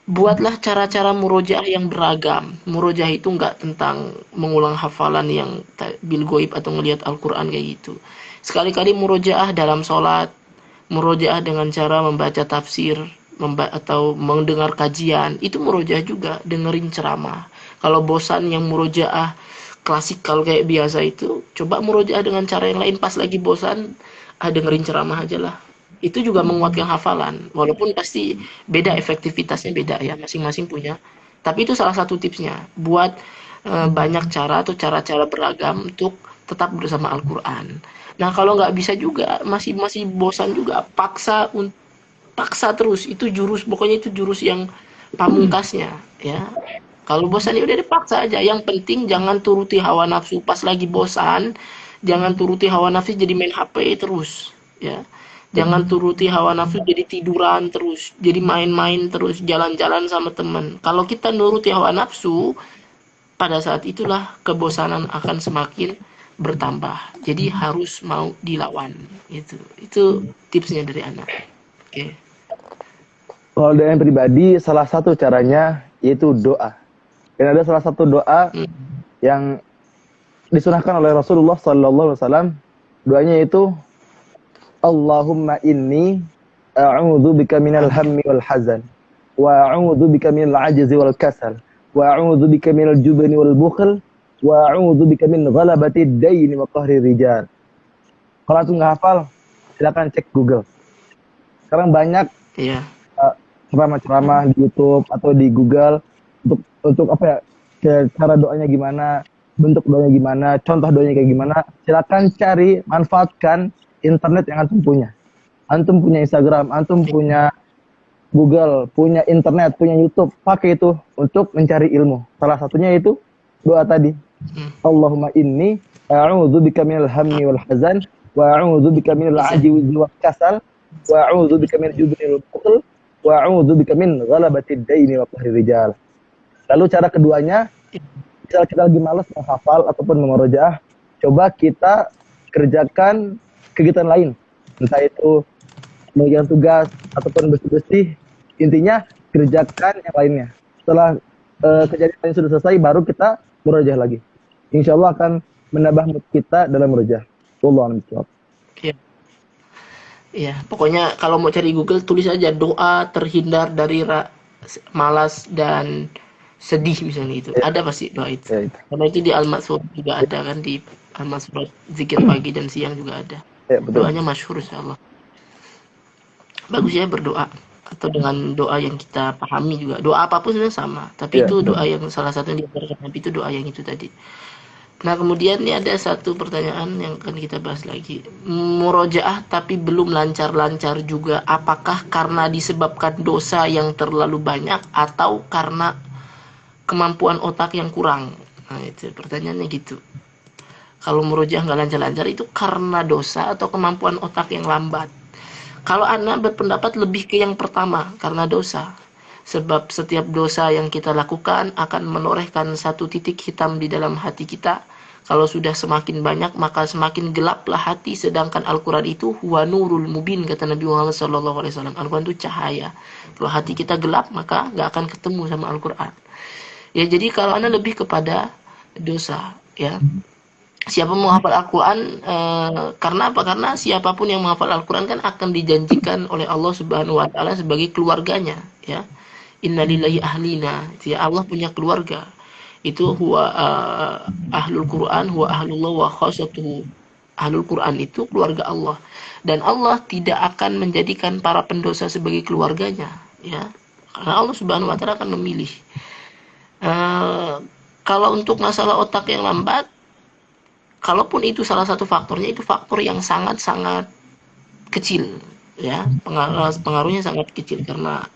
buatlah cara-cara murojaah yang beragam. Murojaah itu nggak tentang mengulang hafalan yang bil goib atau ngelihat Al-Quran kayak gitu. Sekali-kali murojaah dalam sholat, murojaah dengan cara membaca tafsir, atau mendengar kajian, itu murojaah juga, dengerin ceramah. Kalau bosan yang murojaah klasikal kayak biasa itu, coba murojaah dengan cara yang lain. Pas lagi bosan, dengerin ceramah aja lah. Itu juga menguatkan hafalan, walaupun pasti beda, efektivitasnya beda ya, masing-masing punya. Tapi itu salah satu tipsnya, buat banyak cara atau cara-cara beragam untuk tetap bersama Al-Quran. Nah kalau nggak bisa juga, masih bosan juga, paksa terus. Itu jurus, pokoknya itu jurus yang pamungkasnya ya. Kalau bosan ya udah dipaksa aja. Yang penting jangan turuti hawa nafsu. Pas lagi bosan, jangan turuti hawa nafsu jadi main HP terus ya. Jangan turuti hawa nafsu jadi tiduran terus, jadi main-main terus, jalan-jalan sama teman. Kalau kita nuruti hawa nafsu, pada saat itulah kebosanan akan semakin bertambah. Jadi harus mau dilawan. Itu tipsnya dari anak. Oke. Kalau dengan pribadi, salah satu caranya yaitu doa. Dan ada salah satu doa yang disunahkan oleh Rasulullah SAW. Doanya itu, Allahumma inni a'udzu bika minal hammi wal hazan wa a'udzu bika minal ajzi wal kasal wa a'udzu bika minal jubni wal bukhl wa a'udzu bika min ghalabati ad-daini wa qahri rijal. Kalau antum nggak hafal, silakan cek Google. Sekarang banyak ceramah-ceramah di YouTube atau di Google untuk apa ya, cara doanya gimana, bentuk doanya gimana, contoh doanya kayak gimana. Silakan cari, manfaatkan internet yang antum punya. Antum punya Instagram, antum punya Google, punya internet, punya YouTube. Pakai itu untuk mencari ilmu. Salah satunya itu doa tadi. Allahumma inni a'udzu bika minal hammi wal hazan wa a'udzu bika minal ajzi wal kasal wa a'udzu bika minal jubni wal bukhl wa a'udzu bika min ghalabati ad-daini wa qahri rijal. Lalu cara keduanya, misal kita lagi malas menghafal ataupun memurojaah, coba kita kerjakan kegiatan lain, entah itu mengerjakan tugas ataupun bersih-bersih. Intinya kerjakan yang lainnya. Setelah kejadian lain sudah selesai, baru kita murojaah lagi. Insya Allah akan menambah mood kita dalam murojaah. Wallahu a'lam. Iya, pokoknya kalau mau cari Google tulis aja doa terhindar dari malas dan sedih misalnya itu. Ada pasti doa itu. Karena itu di Al-Mansur juga ada kan, di Al-Mansur zikir pagi dan siang juga ada. Doanya masyhur insyaallah. Bagus ya berdoa. atau dengan doa yang kita pahami juga. Doa apapun sebenarnya sama, tapi Iya, itu betul. doa yang salah satu yang diajarkan Nabi itu doa yang itu tadi. Nah, kemudian ini ada satu pertanyaan yang akan kita bahas lagi. Murojaah tapi belum lancar-lancar juga. Apakah karena disebabkan dosa yang terlalu banyak atau karena kemampuan otak yang kurang? Nah, itu pertanyaannya gitu. Kalau murojaah nggak lancar-lancar itu karena dosa atau kemampuan otak yang lambat? Kalau anak berpendapat lebih ke yang pertama, karena dosa. Sebab setiap dosa yang kita lakukan akan menorehkan satu titik hitam di dalam hati kita. Kalau sudah semakin banyak, maka semakin gelaplah hati. Sedangkan Al-Quran itu huwa nurul mubin, kata Nabi Muhammad SAW. Al-Quran itu cahaya. Kalau hati kita gelap, maka nggak akan ketemu sama Al-Quran. Ya, jadi kalau anak lebih kepada dosa, ya. Siapa menghafal Al-Quran, karena apa? Karena siapapun yang menghafal Al-Quran kan akan dijanjikan oleh Allah Subhanahu Wa Taala sebagai keluarganya, ya. Innalillahi ahlina, ya, Allah punya keluarga. Itu huwa ahlul Quran, huwa ahlullah wa khosatuhu. Ahlul Quran itu keluarga Allah, dan Allah tidak akan menjadikan para pendosa sebagai keluarganya, ya. Karena Allah Subhanahu Wa Taala akan memilih. Eh, Kalau untuk masalah otak yang lambat, kalaupun itu salah satu faktornya, itu faktor yang sangat-sangat kecil, ya, pengaruhnya sangat kecil. Karena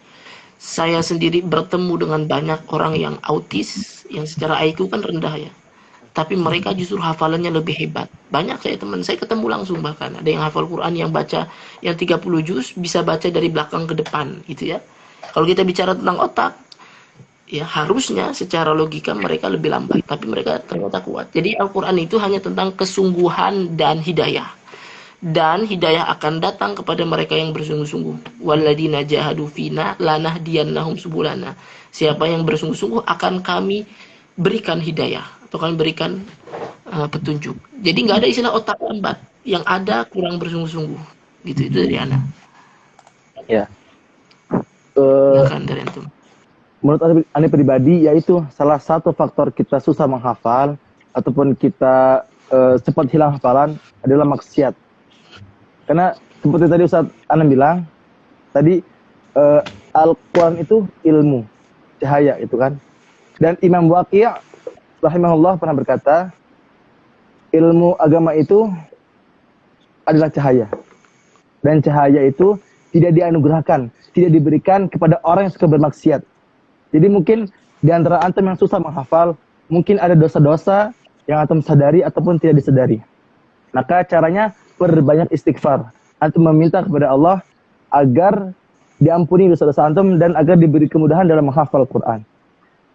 saya sendiri bertemu dengan banyak orang yang autis yang secara IQ kan rendah, ya, tapi mereka justru hafalannya lebih hebat. Banyak teman saya ketemu langsung, bahkan ada yang hafal Quran yang baca yang 30 juz bisa baca dari belakang ke depan gitu, ya. Kalau kita bicara tentang otak, ya harusnya secara logika mereka lebih lambat, tapi mereka ternyata kuat. Jadi Al-Quran itu hanya tentang kesungguhan dan hidayah, dan hidayah akan datang kepada mereka yang bersungguh-sungguh. Walladzina jahadu fina lanahdiyannahum subulana. Siapa yang bersungguh-sungguh akan kami berikan hidayah, atau kami berikan petunjuk. Jadi nggak ada istilah otak lambat, yang ada kurang bersungguh-sungguh, gitu. Itu dari anak. Ya. Eh, Silakan dari antum. Menurut Ani pribadi, yaitu salah satu faktor kita susah menghafal ataupun kita cepat hilang hafalan adalah maksiat. Karena seperti tadi Ustaz Anan bilang, tadi Al-Quran itu ilmu, cahaya itu kan. Dan Imam Waqi' rahimahullah pernah berkata, ilmu agama itu adalah cahaya. Dan cahaya itu tidak dianugerahkan, tidak diberikan kepada orang yang suka bermaksiat. Jadi mungkin di antara antum yang susah menghafal, mungkin ada dosa-dosa yang antum sadari ataupun tidak disadari. Maka caranya perbanyak istighfar. Antum meminta kepada Allah agar diampuni dosa-dosa antum dan agar diberi kemudahan dalam menghafal Quran.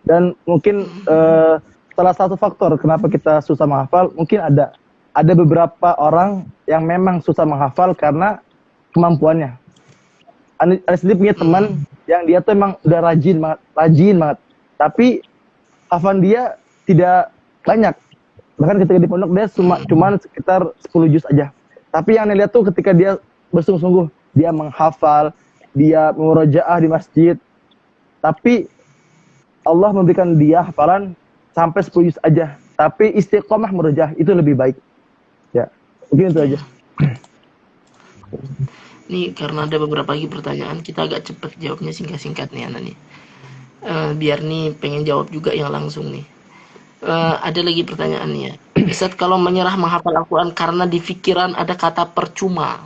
Dan mungkin salah satu faktor kenapa kita susah menghafal, mungkin ada beberapa orang yang memang susah menghafal karena kemampuannya. Ada sendiri punya teman yang dia tuh emang udah rajin banget. Tapi hafalan dia tidak banyak. Bahkan ketika di pondok dia cuma sekitar 10 juz aja. Tapi yang saya lihat tuh ketika dia bersungguh-sungguh, dia menghafal, dia murojaah di masjid. Tapi Allah memberikan dia hafalan sampai 10 juz aja. Tapi istiqomah murojaah itu lebih baik. Ya, mungkin itu aja. Nih, karena ada beberapa lagi pertanyaan, kita agak cepet jawabnya, singkat-singkat nih Ana nih. Biar nih pengen jawab juga yang langsung nih. Ada lagi pertanyaannya. Ustaz, kalau menyerah menghafal Al-Quran karena di pikiran ada kata percuma.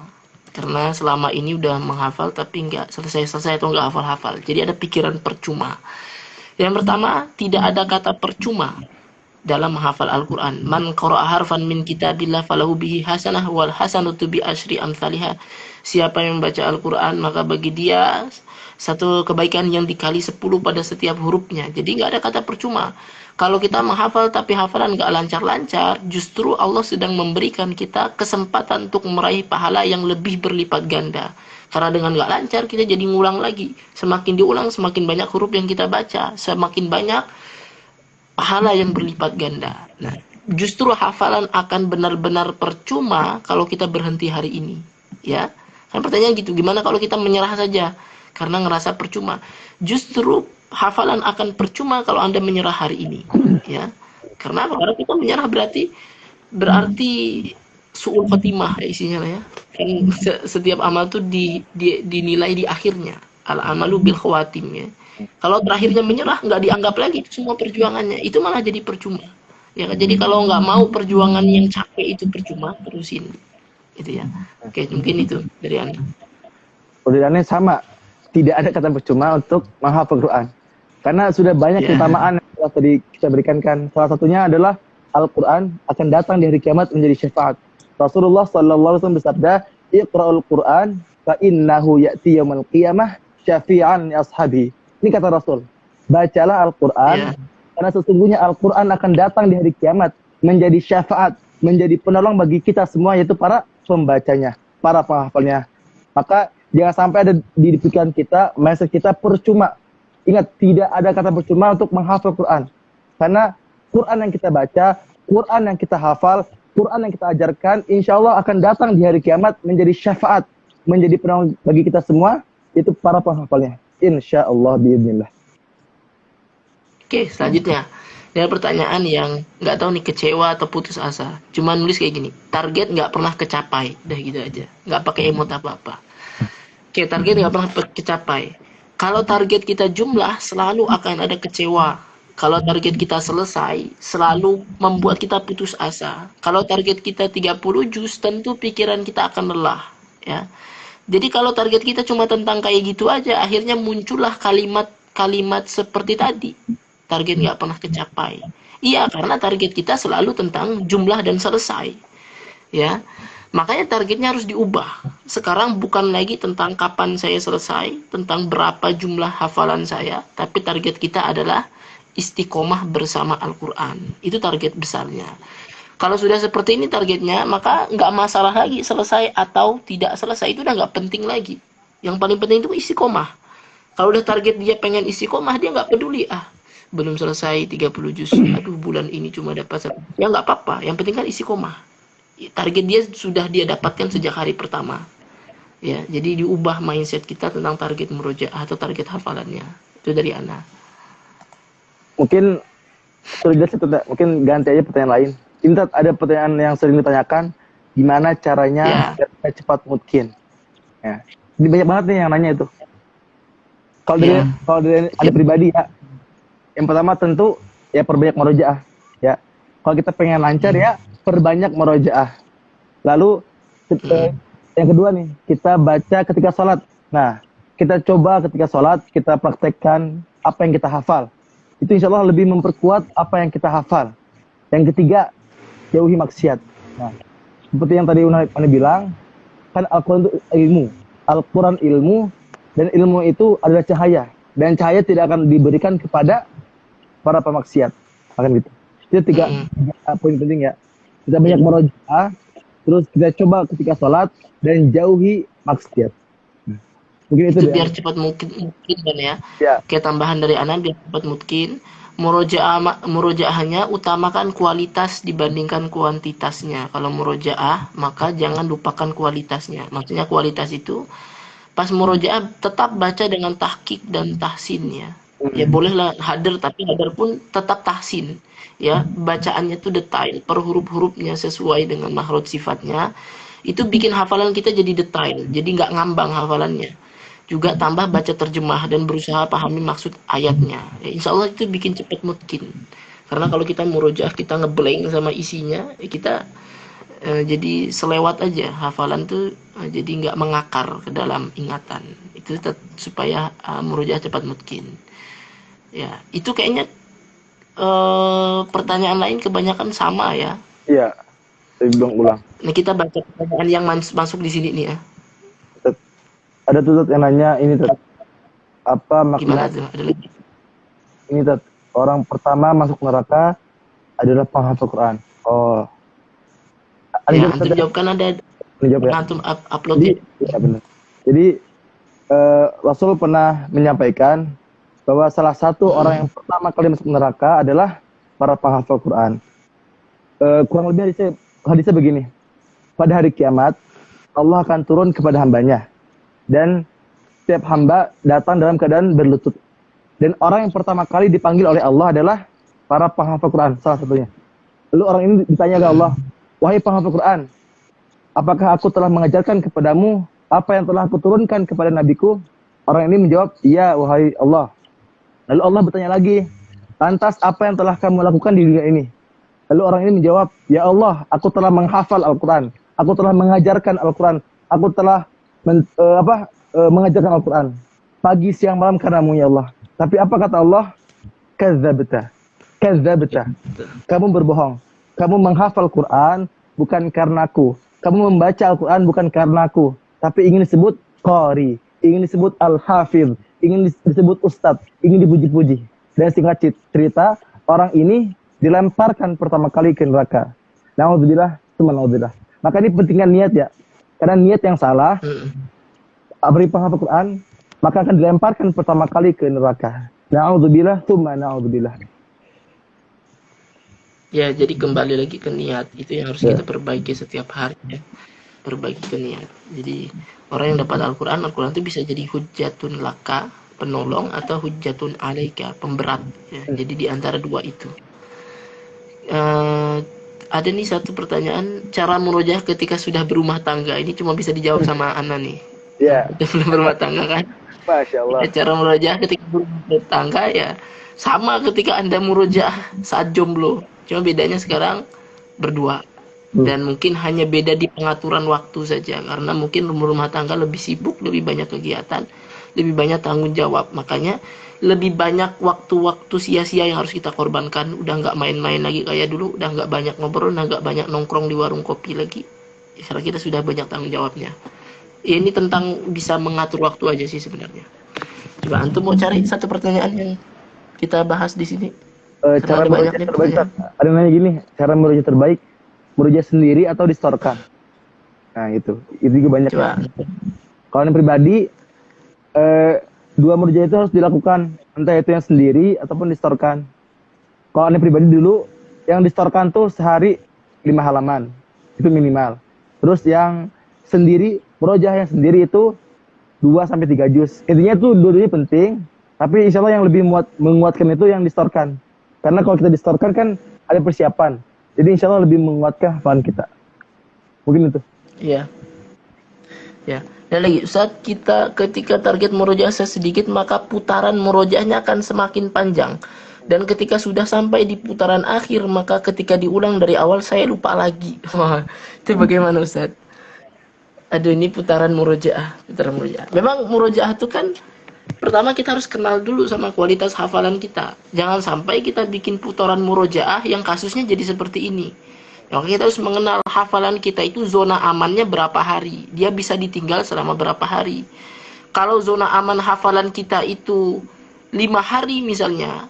Karena selama ini udah menghafal tapi nggak selesai-selesai atau nggak hafal-hafal. Jadi ada pikiran percuma. Yang pertama, tidak ada kata percuma dalam menghafal Al-Quran. Man qara'a harfan min kitabillah falahu bihi hasanah wal hasanatu bi asyri amsalihha. Siapa yang membaca Al-Quran, maka bagi dia satu kebaikan yang dikali 10 pada setiap hurufnya. Jadi nggak ada kata percuma. Kalau kita menghafal tapi hafalan nggak lancar-lancar, justru Allah sedang memberikan kita kesempatan untuk meraih pahala yang lebih berlipat ganda. Karena dengan nggak lancar, kita jadi ngulang lagi. Semakin diulang, semakin banyak huruf yang kita baca. Semakin banyak pahala yang berlipat ganda. Nah, justru hafalan akan benar-benar percuma kalau kita berhenti hari ini. Ya, kan pertanyaan gitu, gimana kalau kita menyerah saja karena ngerasa percuma? Justru hafalan akan percuma kalau Anda menyerah hari ini, ya. Karena apa? Karena kita menyerah berarti su'ul khotimah, ya isinya, ya. Kan setiap amal tuh dinilai di akhirnya, Al-amalu bil khawatim ya. Kalau terakhirnya menyerah, nggak dianggap lagi itu semua perjuangannya. Itu malah jadi percuma. Ya kan? Jadi kalau nggak mau perjuangan yang capek itu percuma, terusin. Gitu ya. Oke, mungkin itu dari Anda. Perbedaannya sama, tidak ada kata percuma untuk menghafal Quran. Karena sudah banyak keutamaan yang telah tadi kita berikan kan. Salah satunya adalah Al-Quran akan datang di hari kiamat menjadi syafaat. Rasulullah SAW bersabda, "Iqra'ul Quran fa innahu ya'ti yaumil qiyamah syafi'an li ashabi." Ini kata Rasul. Bacalah Al-Quran karena sesungguhnya Al-Quran akan datang di hari kiamat menjadi syafaat, menjadi penolong bagi kita semua, yaitu para pembacanya, para penghafalnya. Maka jangan sampai ada di pikiran kita, mindset kita percuma. Ingat, tidak ada kata percuma untuk menghafal Quran. Karena Quran yang kita baca, Quran yang kita hafal, Quran yang kita ajarkan, insya Allah akan datang di hari kiamat menjadi syafaat, menjadi penolong bagi kita semua, itu para penghafalnya. Insya Allah biiznillah. Oke, selanjutnya. Ada pertanyaan yang nggak tahu nih, kecewa atau putus asa. Cuma nulis kayak gini, target nggak pernah kecapai. Udah gitu aja. Nggak pakai emot apa-apa. Oke, target nggak pernah kecapai. Kalau target kita jumlah, selalu akan ada kecewa. Kalau target kita selesai, selalu membuat kita putus asa. Kalau target kita 30 juz, tentu pikiran kita akan lelah. Ya. Jadi kalau target kita cuma tentang kayak gitu aja, akhirnya muncullah kalimat-kalimat seperti tadi. Target nggak pernah kecapai. Iya, karena target kita selalu tentang jumlah dan selesai. Ya. Makanya targetnya harus diubah. Sekarang bukan lagi tentang kapan saya selesai, tentang berapa jumlah hafalan saya, tapi target kita adalah istiqomah bersama Al-Quran. Itu target besarnya. Kalau sudah seperti ini targetnya, maka nggak masalah lagi selesai atau tidak selesai. Itu udah nggak penting lagi. Yang paling penting itu istiqomah. Kalau udah target dia pengen istiqomah, dia nggak peduli. Belum selesai 30 juz. Aduh, bulan ini cuma dapat 1. Ya nggak apa-apa. Yang penting kan istiqomah. Target dia sudah dia dapatkan sejak hari pertama. Ya, jadi diubah mindset kita tentang target murojaah atau target hafalannya. Itu dari Ana. Mungkin mungkin ganti aja pertanyaan lain. Ini ada pertanyaan yang sering ditanyakan, gimana caranya cepat mungkin. Ya. Ini banyak banget nih yang nanya itu. Kalau dari ada pribadi ya, yang pertama tentu ya perbanyak murojaah. Ya, kalau kita pengen lancar ya perbanyak murojaah. Lalu yang kedua nih, kita baca ketika sholat. Nah, kita coba ketika sholat kita praktekkan apa yang kita hafal. Itu insya Allah lebih memperkuat apa yang kita hafal. Yang ketiga, jauhi maksiat. Nah, seperti yang tadi Una bilang, kan Al-Quran itu ilmu. Al-Quran ilmu, dan ilmu itu adalah cahaya. Dan cahaya tidak akan diberikan kepada para pemaksiat. Akan gitu. Itu tiga poin penting ya. Kita banyak murojaah, terus kita coba ketika sholat, dan jauhi maksiat. Mungkin itu biar cepat mungkin kan ya. Kayak tambahan dari Ana, biar cepat mungkin. Murojaahnya utamakan kualitas dibandingkan kuantitasnya. Kalau murojaah, maka jangan lupakan kualitasnya. Maksudnya kualitas itu pas murojaah tetap baca dengan tahqiq dan tahsin ya. Ya bolehlah hadir, tapi hadir pun tetap tahsin. Ya, bacaannya itu detail, per huruf-hurufnya sesuai dengan makhraj sifatnya. Itu bikin hafalan kita jadi detail, jadi nggak ngambang hafalannya. Juga tambah baca terjemah dan berusaha pahami maksud ayatnya. Ya, insya Allah itu bikin cepat mungkin. Karena kalau kita murojaah, kita ngeblank sama isinya, ya kita jadi selewat aja hafalan tuh, jadi nggak mengakar ke dalam ingatan. Itu supaya murojaah cepat mungkin. Ya, itu kayaknya pertanyaan lain kebanyakan sama ya. Iya, saya ulang. Nah, kita baca pertanyaan yang masuk di sini nih ya. Ada tuh yang nanya ini tuh, apa makna? Ada lagi. Ini tuh, orang pertama masuk neraka adalah penghafal Quran. Oh. Ya, antum jawabkan, ada antum upload ya. Iya benar. Jadi Rasul pernah menyampaikan bahwa salah satu orang yang pertama kali masuk neraka adalah para penghafal Quran. Kurang lebih hadisnya begini. Pada hari kiamat, Allah akan turun kepada hambanya. Dan setiap hamba datang dalam keadaan berlutut. Dan orang yang pertama kali dipanggil oleh Allah adalah para penghafal Quran, salah satunya. Lalu orang ini ditanya ke Allah, wahai penghafal Quran, apakah aku telah mengajarkan kepadamu apa yang telah aku turunkan kepada nabiku? Orang ini menjawab, iya wahai Allah. Lalu Allah bertanya lagi, lantas apa yang telah kamu lakukan di dunia ini? Lalu orang ini menjawab, ya Allah, aku telah menghafal Al-Quran, aku telah mengajarkan Al-Quran, aku telah mengajarkan Al-Quran pagi, siang, malam karenamu ya Allah. Tapi apa kata Allah? Kadzabta, kadzabta. Kamu berbohong. Kamu menghafal Quran bukan karenaku. Kamu membaca Al-Quran bukan karenaku. Tapi ingin disebut qari, ingin disebut al-hafidh, ingin disebut ustadz, ingin dipuji-puji. Dan singkat cerita, orang ini dilemparkan pertama kali ke neraka. Na'udzubillah, na'udzubillah. Maka ini pentingnya niat ya. Karena niat yang salah, beri penghafal Quran, maka akan dilemparkan pertama kali ke neraka. Na'udzubillah, na'udzubillah. Ya, jadi kembali lagi ke niat. Itu yang harus kita perbaiki setiap hari ya. Perbaiki ke niat. Jadi orang yang dapat Al-Quran itu bisa jadi hujjatun laka, penolong, atau hujjatun alaika, pemberat ya. Jadi di antara dua itu. Ada nih satu pertanyaan, cara murojaah ketika sudah berumah tangga. Ini cuma bisa dijawab sama Ana nih. Iya. Belum berumah tangga kan? Masya Allah. Ya, cara murojaah ketika berumah tangga ya sama ketika Anda murojaah saat jomblo. Cuma bedanya sekarang berdua. Dan mungkin hanya beda di pengaturan waktu saja. Karena mungkin rumah tangga lebih sibuk, lebih banyak kegiatan, lebih banyak tanggung jawab. Makanya lebih banyak waktu-waktu sia-sia yang harus kita korbankan. Udah nggak main-main lagi kayak dulu. Udah nggak banyak ngobrol, udah nggak banyak nongkrong di warung kopi lagi. Karena kita sudah banyak tanggung jawabnya. Ini tentang bisa mengatur waktu aja sih sebenarnya. Coba Antum mau cari satu pertanyaan yang kita bahas di sini. Cara murojaah terbaik, ada nanya gini, cara murojaah terbaik, murojaah sendiri atau distorkan? Nah itu juga banyak. Coba. Kalau yang pribadi, dua murojaah itu harus dilakukan, entah itu yang sendiri ataupun distorkan. Kalau yang pribadi dulu, yang distorkan tuh sehari 5 halaman, itu minimal. Terus yang sendiri, murojaah yang sendiri itu 2-3 juz. Intinya tuh dua-duanya penting, tapi insya Allah yang lebih menguatkan itu yang distorkan. Karena kalau kita distorkan kan ada persiapan. Jadi insya Allah lebih menguatkan hafalan kita. Mungkin itu. Iya. Ya. Dan lagi, saat kita ketika target murojaah sedikit, maka putaran murojaahnya akan semakin panjang. Dan ketika sudah sampai di putaran akhir, maka ketika diulang dari awal saya lupa lagi. Wah, itu bagaimana Ustaz? Aduh, ini putaran murojaah. Memang murojaah itu kan pertama kita harus kenal dulu sama kualitas hafalan kita. Jangan sampai kita bikin putaran murojaah yang kasusnya jadi seperti ini. Maka kita harus mengenal hafalan kita itu zona amannya berapa hari. Dia bisa ditinggal selama berapa hari. Kalau zona aman hafalan kita itu 5 hari misalnya,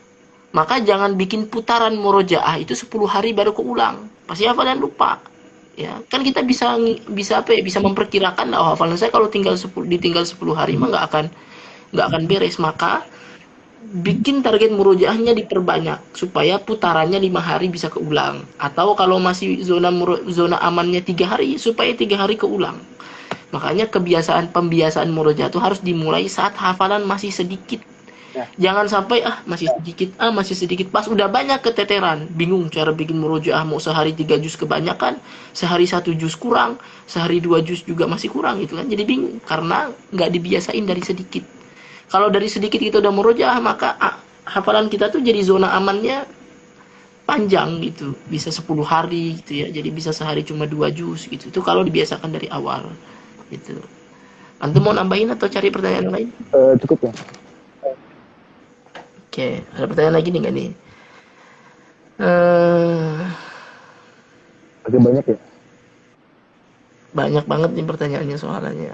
maka jangan bikin putaran murojaah itu 10 hari baru keulang. Pasti hafalan lupa. Ya, kan kita bisa memperkirakan hafalan saya kalau ditinggal 10 hari mah nggak akan beres. Maka bikin target murojaahnya diperbanyak supaya putarannya 5 hari bisa keulang, atau kalau masih zona amannya 3 hari supaya 3 hari keulang. Makanya pembiasaan murojaah itu harus dimulai saat hafalan masih sedikit. Jangan sampai masih sedikit pas udah banyak keteteran, bingung cara bikin murojaah, mau sehari 3 juz kebanyakan, sehari 1 juz kurang, sehari 2 juz juga masih kurang gitu kan. Jadi bingung karena nggak dibiasain dari sedikit. Kalau dari sedikit kita udah murojaah, maka hafalan kita tuh jadi zona amannya panjang gitu. Bisa 10 hari gitu ya. Jadi bisa sehari cuma 2 juz gitu. Itu kalau dibiasakan dari awal gitu. Antum mau nambahin atau cari pertanyaan lain? Cukup ya. Oke, ada pertanyaan lagi nih nggak nih? Oke, banyak ya? Banyak banget nih pertanyaannya soalnya.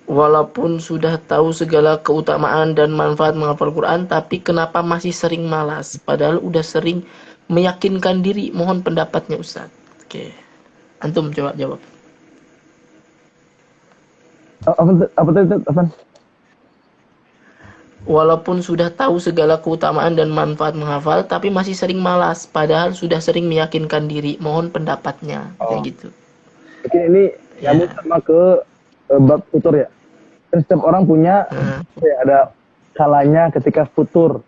Walaupun sudah tahu segala keutamaan dan manfaat menghafal Quran, tapi kenapa masih sering malas? Padahal udah sering meyakinkan diri. Mohon pendapatnya Ustaz. Oke. Antum coba jawab. Apa tadi? Walaupun sudah tahu segala keutamaan dan manfaat menghafal, tapi masih sering malas. Padahal sudah sering meyakinkan diri. Mohon pendapatnya. Kayak gitu. Mungkin ini nyambung sama ke bab futur ya. Kan setiap orang punya ada kalanya ketika futur,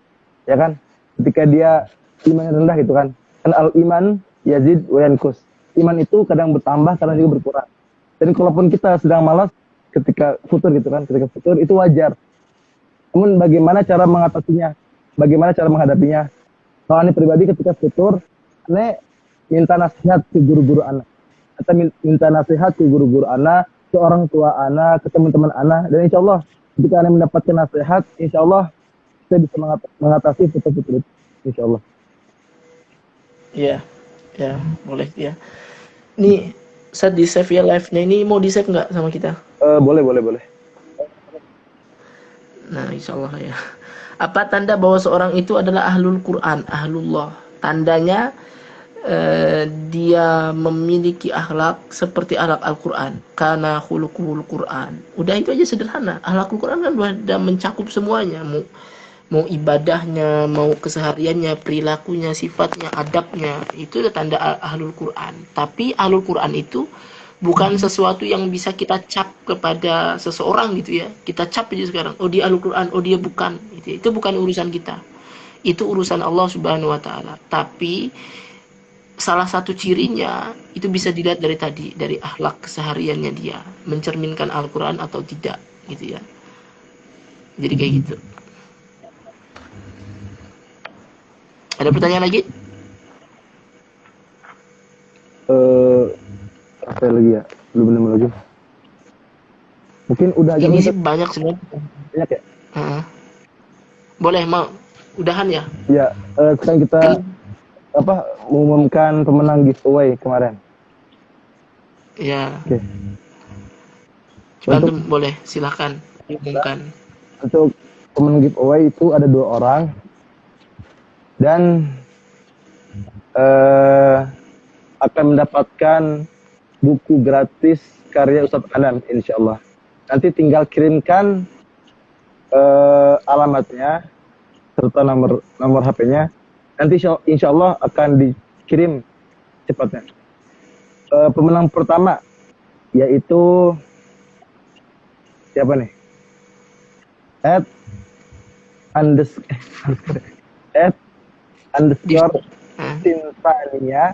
ya kan? Ketika dia imannya rendah gitu kan. Kan al-iman yazid wa yanqus. Iman itu kadang bertambah, kadang juga berkurang. Dan kalaupun kita sedang malas, ketika futur gitu kan, ketika futur itu wajar. Namun bagaimana cara mengatasinya, bagaimana cara menghadapinya? Kalau Ane pribadi ketika futur, Ane minta nasihat ke guru-guru Ana, atau minta nasihat ke guru-guru Ana, ke orang tua Ana, ke teman-teman Ana, dan insya Allah ketika Ane mendapatkan nasihat, insya Allah saya bisa mengatasi futur-futur itu, insya Allah. Iya, ya boleh ya. Nih saat di save ya live-nya ini mau di save nggak sama kita? Boleh. Nah, insya Allah ya. Apa tanda bahwa seorang itu adalah ahlul Quran, ahlullah? Tandanya dia memiliki akhlak seperti akhlak Al-Quran. Karena khuluqul Quran. Udah itu aja sederhana. Akhlakul Quran kan udah mencakup semuanya. Mau ibadahnya, mau kesehariannya, perilakunya, sifatnya, adabnya. Itu udah tanda ahlul Quran. Tapi ahlul Quran itu bukan sesuatu yang bisa kita cap kepada seseorang gitu ya. Kita cap aja sekarang, oh dia ahlul Quran, oh dia bukan gitu. Itu bukan urusan kita, itu urusan Allah Subhanahu wa taala. Tapi salah satu cirinya itu bisa dilihat dari tadi, dari akhlak kesehariannya dia, mencerminkan Al-Quran atau tidak gitu ya. Jadi kayak gitu. Ada pertanyaan lagi? Apa lagi ya? Belum lagi. Mungkin udah aja. Ini sih banyak sebenarnya. Banyak ya? Boleh, mau udahan ya? Ya, sekarang kita mengumumkan pemenang giveaway kemarin. Ya. Oke. Untuk boleh, silahkan umumkan. Untuk pemenang giveaway itu ada 2 orang dan akan mendapatkan buku gratis karya Ustadz Anam, insya Allah. Nanti tinggal kirimkan alamatnya serta nomor HP-nya. Nanti insya Allah akan dikirim cepatnya. Pemenang pertama yaitu siapa nih? @_Sintania.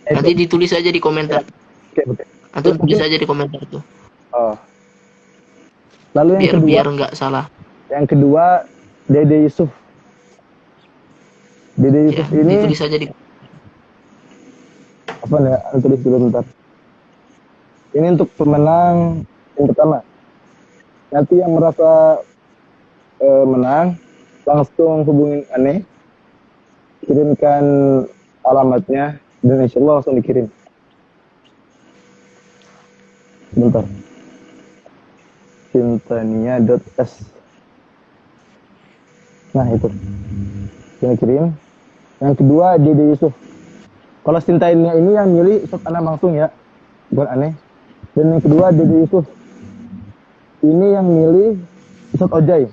Nanti ditulis aja di komentar. Oke. Atau tulis aja di komentar tuh. Oh. Lalu yang kedua, biar nggak salah. Yang kedua, Dede Yusuf. Dede Yusuf ya, ini ditulis aja di apa ya? Tulis dulu bentar. Ini untuk pemenang yang pertama. Nanti yang merasa menang langsung hubungin Ane, kirimkan alamatnya dan insya Allah langsung dikirim. Bentar. Sintania.s. Nah itu yang kirim. Yang kedua Dede Yusuf. Kalau Sintania ini yang milih Ustadz Anam langsung ya, bukan Ane. Dan yang kedua Dede Yusuf ini yang milih Ustadz Ojai,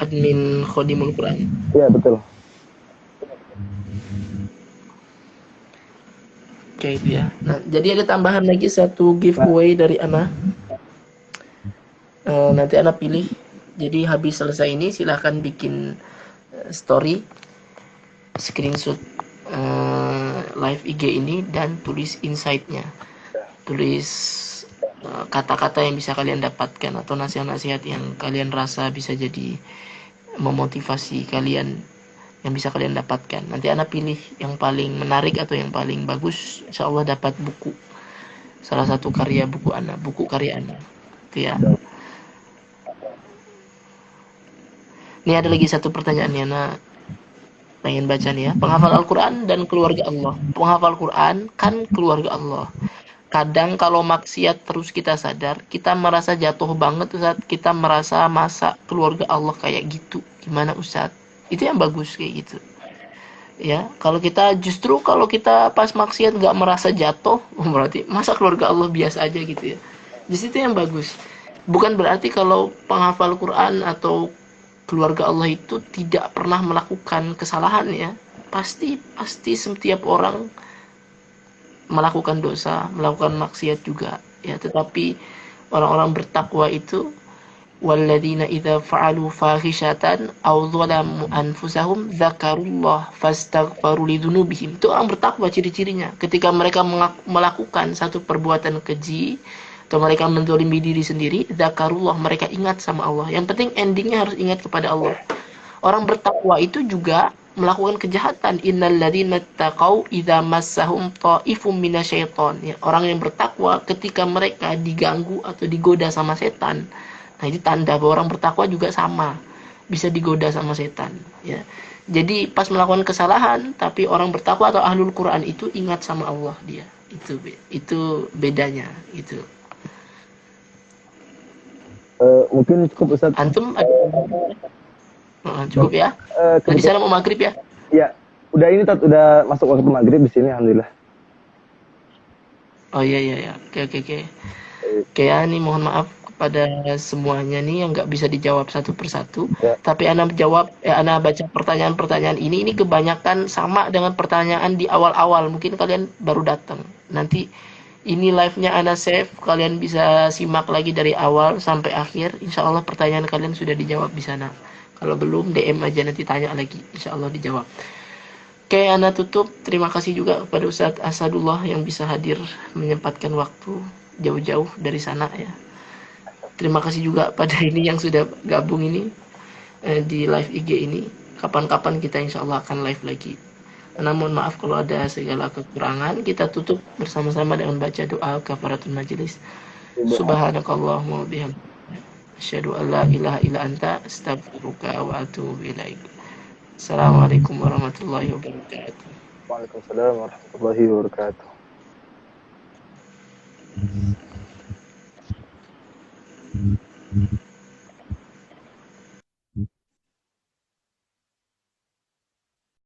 admin Khodimul Quran. Iya betul. Oke itu ya. Nah, jadi ada tambahan lagi satu giveaway dari Ana. Nanti Ana pilih. Jadi habis selesai ini silahkan bikin story, screenshot live IG ini dan tulis insight-nya. Tulis kata-kata yang bisa kalian dapatkan atau nasihat-nasihat yang kalian rasa bisa jadi memotivasi kalian, yang bisa kalian dapatkan. Nanti Ana pilih yang paling menarik atau yang paling bagus, insya Allah dapat buku, salah satu karya buku Ana, buku karya Ana itu ya. Ini ada lagi satu pertanyaan yang Ana pengen baca nih ya. Penghafal Al-Quran dan keluarga Allah. Penghafal Quran kan keluarga Allah. Kadang kalau maksiat terus kita sadar, kita merasa jatuh banget saat kita merasa masa keluarga Allah kayak gitu. Gimana Ustadz? Itu yang bagus kayak gitu. Ya, kalau kita pas maksiat nggak merasa jatuh, berarti masa keluarga Allah biasa aja gitu ya. Justru itu yang bagus. Bukan berarti kalau penghafal Quran atau keluarga Allah itu tidak pernah melakukan kesalahan ya. Pasti setiap orang melakukan dosa, melakukan maksiat juga ya, tetapi orang-orang bertakwa itu walladzina idza fa'alu fahishatan aw dzalamu anfusahum dzakarullah fastaghfaru lidzunubihim. Itu orang bertakwa ciri-cirinya. Ketika mereka melakukan satu perbuatan keji atau mereka menzalimi diri sendiri, dzakarullah, mereka ingat sama Allah. Yang penting endingnya harus ingat kepada Allah. Orang bertakwa itu juga melakukan kejahatan. Innalladzina taqau idza massahum ta'ifum minasyaiton. Ya, orang yang bertakwa ketika mereka diganggu atau digoda sama setan. Nah, ini tanda bahwa orang bertakwa juga sama, bisa digoda sama setan, ya. Jadi pas melakukan kesalahan, tapi orang bertakwa atau ahlul Quran itu ingat sama Allah dia. Itu bedanya, gitu. Mungkin cukup Ustaz. Antum cukup ya. Tadi sana mau maghrib ya? Ya, udah ini Tat, udah masuk waktu maghrib di sini, alhamdulillah. Oh iya. Oke. Kayak ini mohon maaf kepada semuanya nih yang nggak bisa dijawab satu persatu. Ya. Tapi Ana baca pertanyaan-pertanyaan ini kebanyakan sama dengan pertanyaan di awal-awal. Mungkin kalian baru datang. Nanti ini live-nya Ana save, kalian bisa simak lagi dari awal sampai akhir. Insya Allah pertanyaan kalian sudah dijawab di sana. Kalau belum DM aja, nanti tanya lagi. Insya Allah dijawab. Oke, Ana tutup. Terima kasih juga kepada Ustadz Asadullah yang bisa hadir menyempatkan waktu jauh-jauh dari sana ya. Terima kasih juga pada ini yang sudah gabung ini di live IG ini. Kapan-kapan kita insya Allah akan live lagi. Namun maaf kalau ada segala kekurangan. Kita tutup bersama-sama dengan baca doa kafaratul majelis. Subhanakallahumma wabihamdika, asyhadu an la ilaha illa anta, astaghfiruka wa atubu ilaik. Assalamualaikum warahmatullahi wabarakatuh. Waalaikumsalam warahmatullahi wabarakatuh.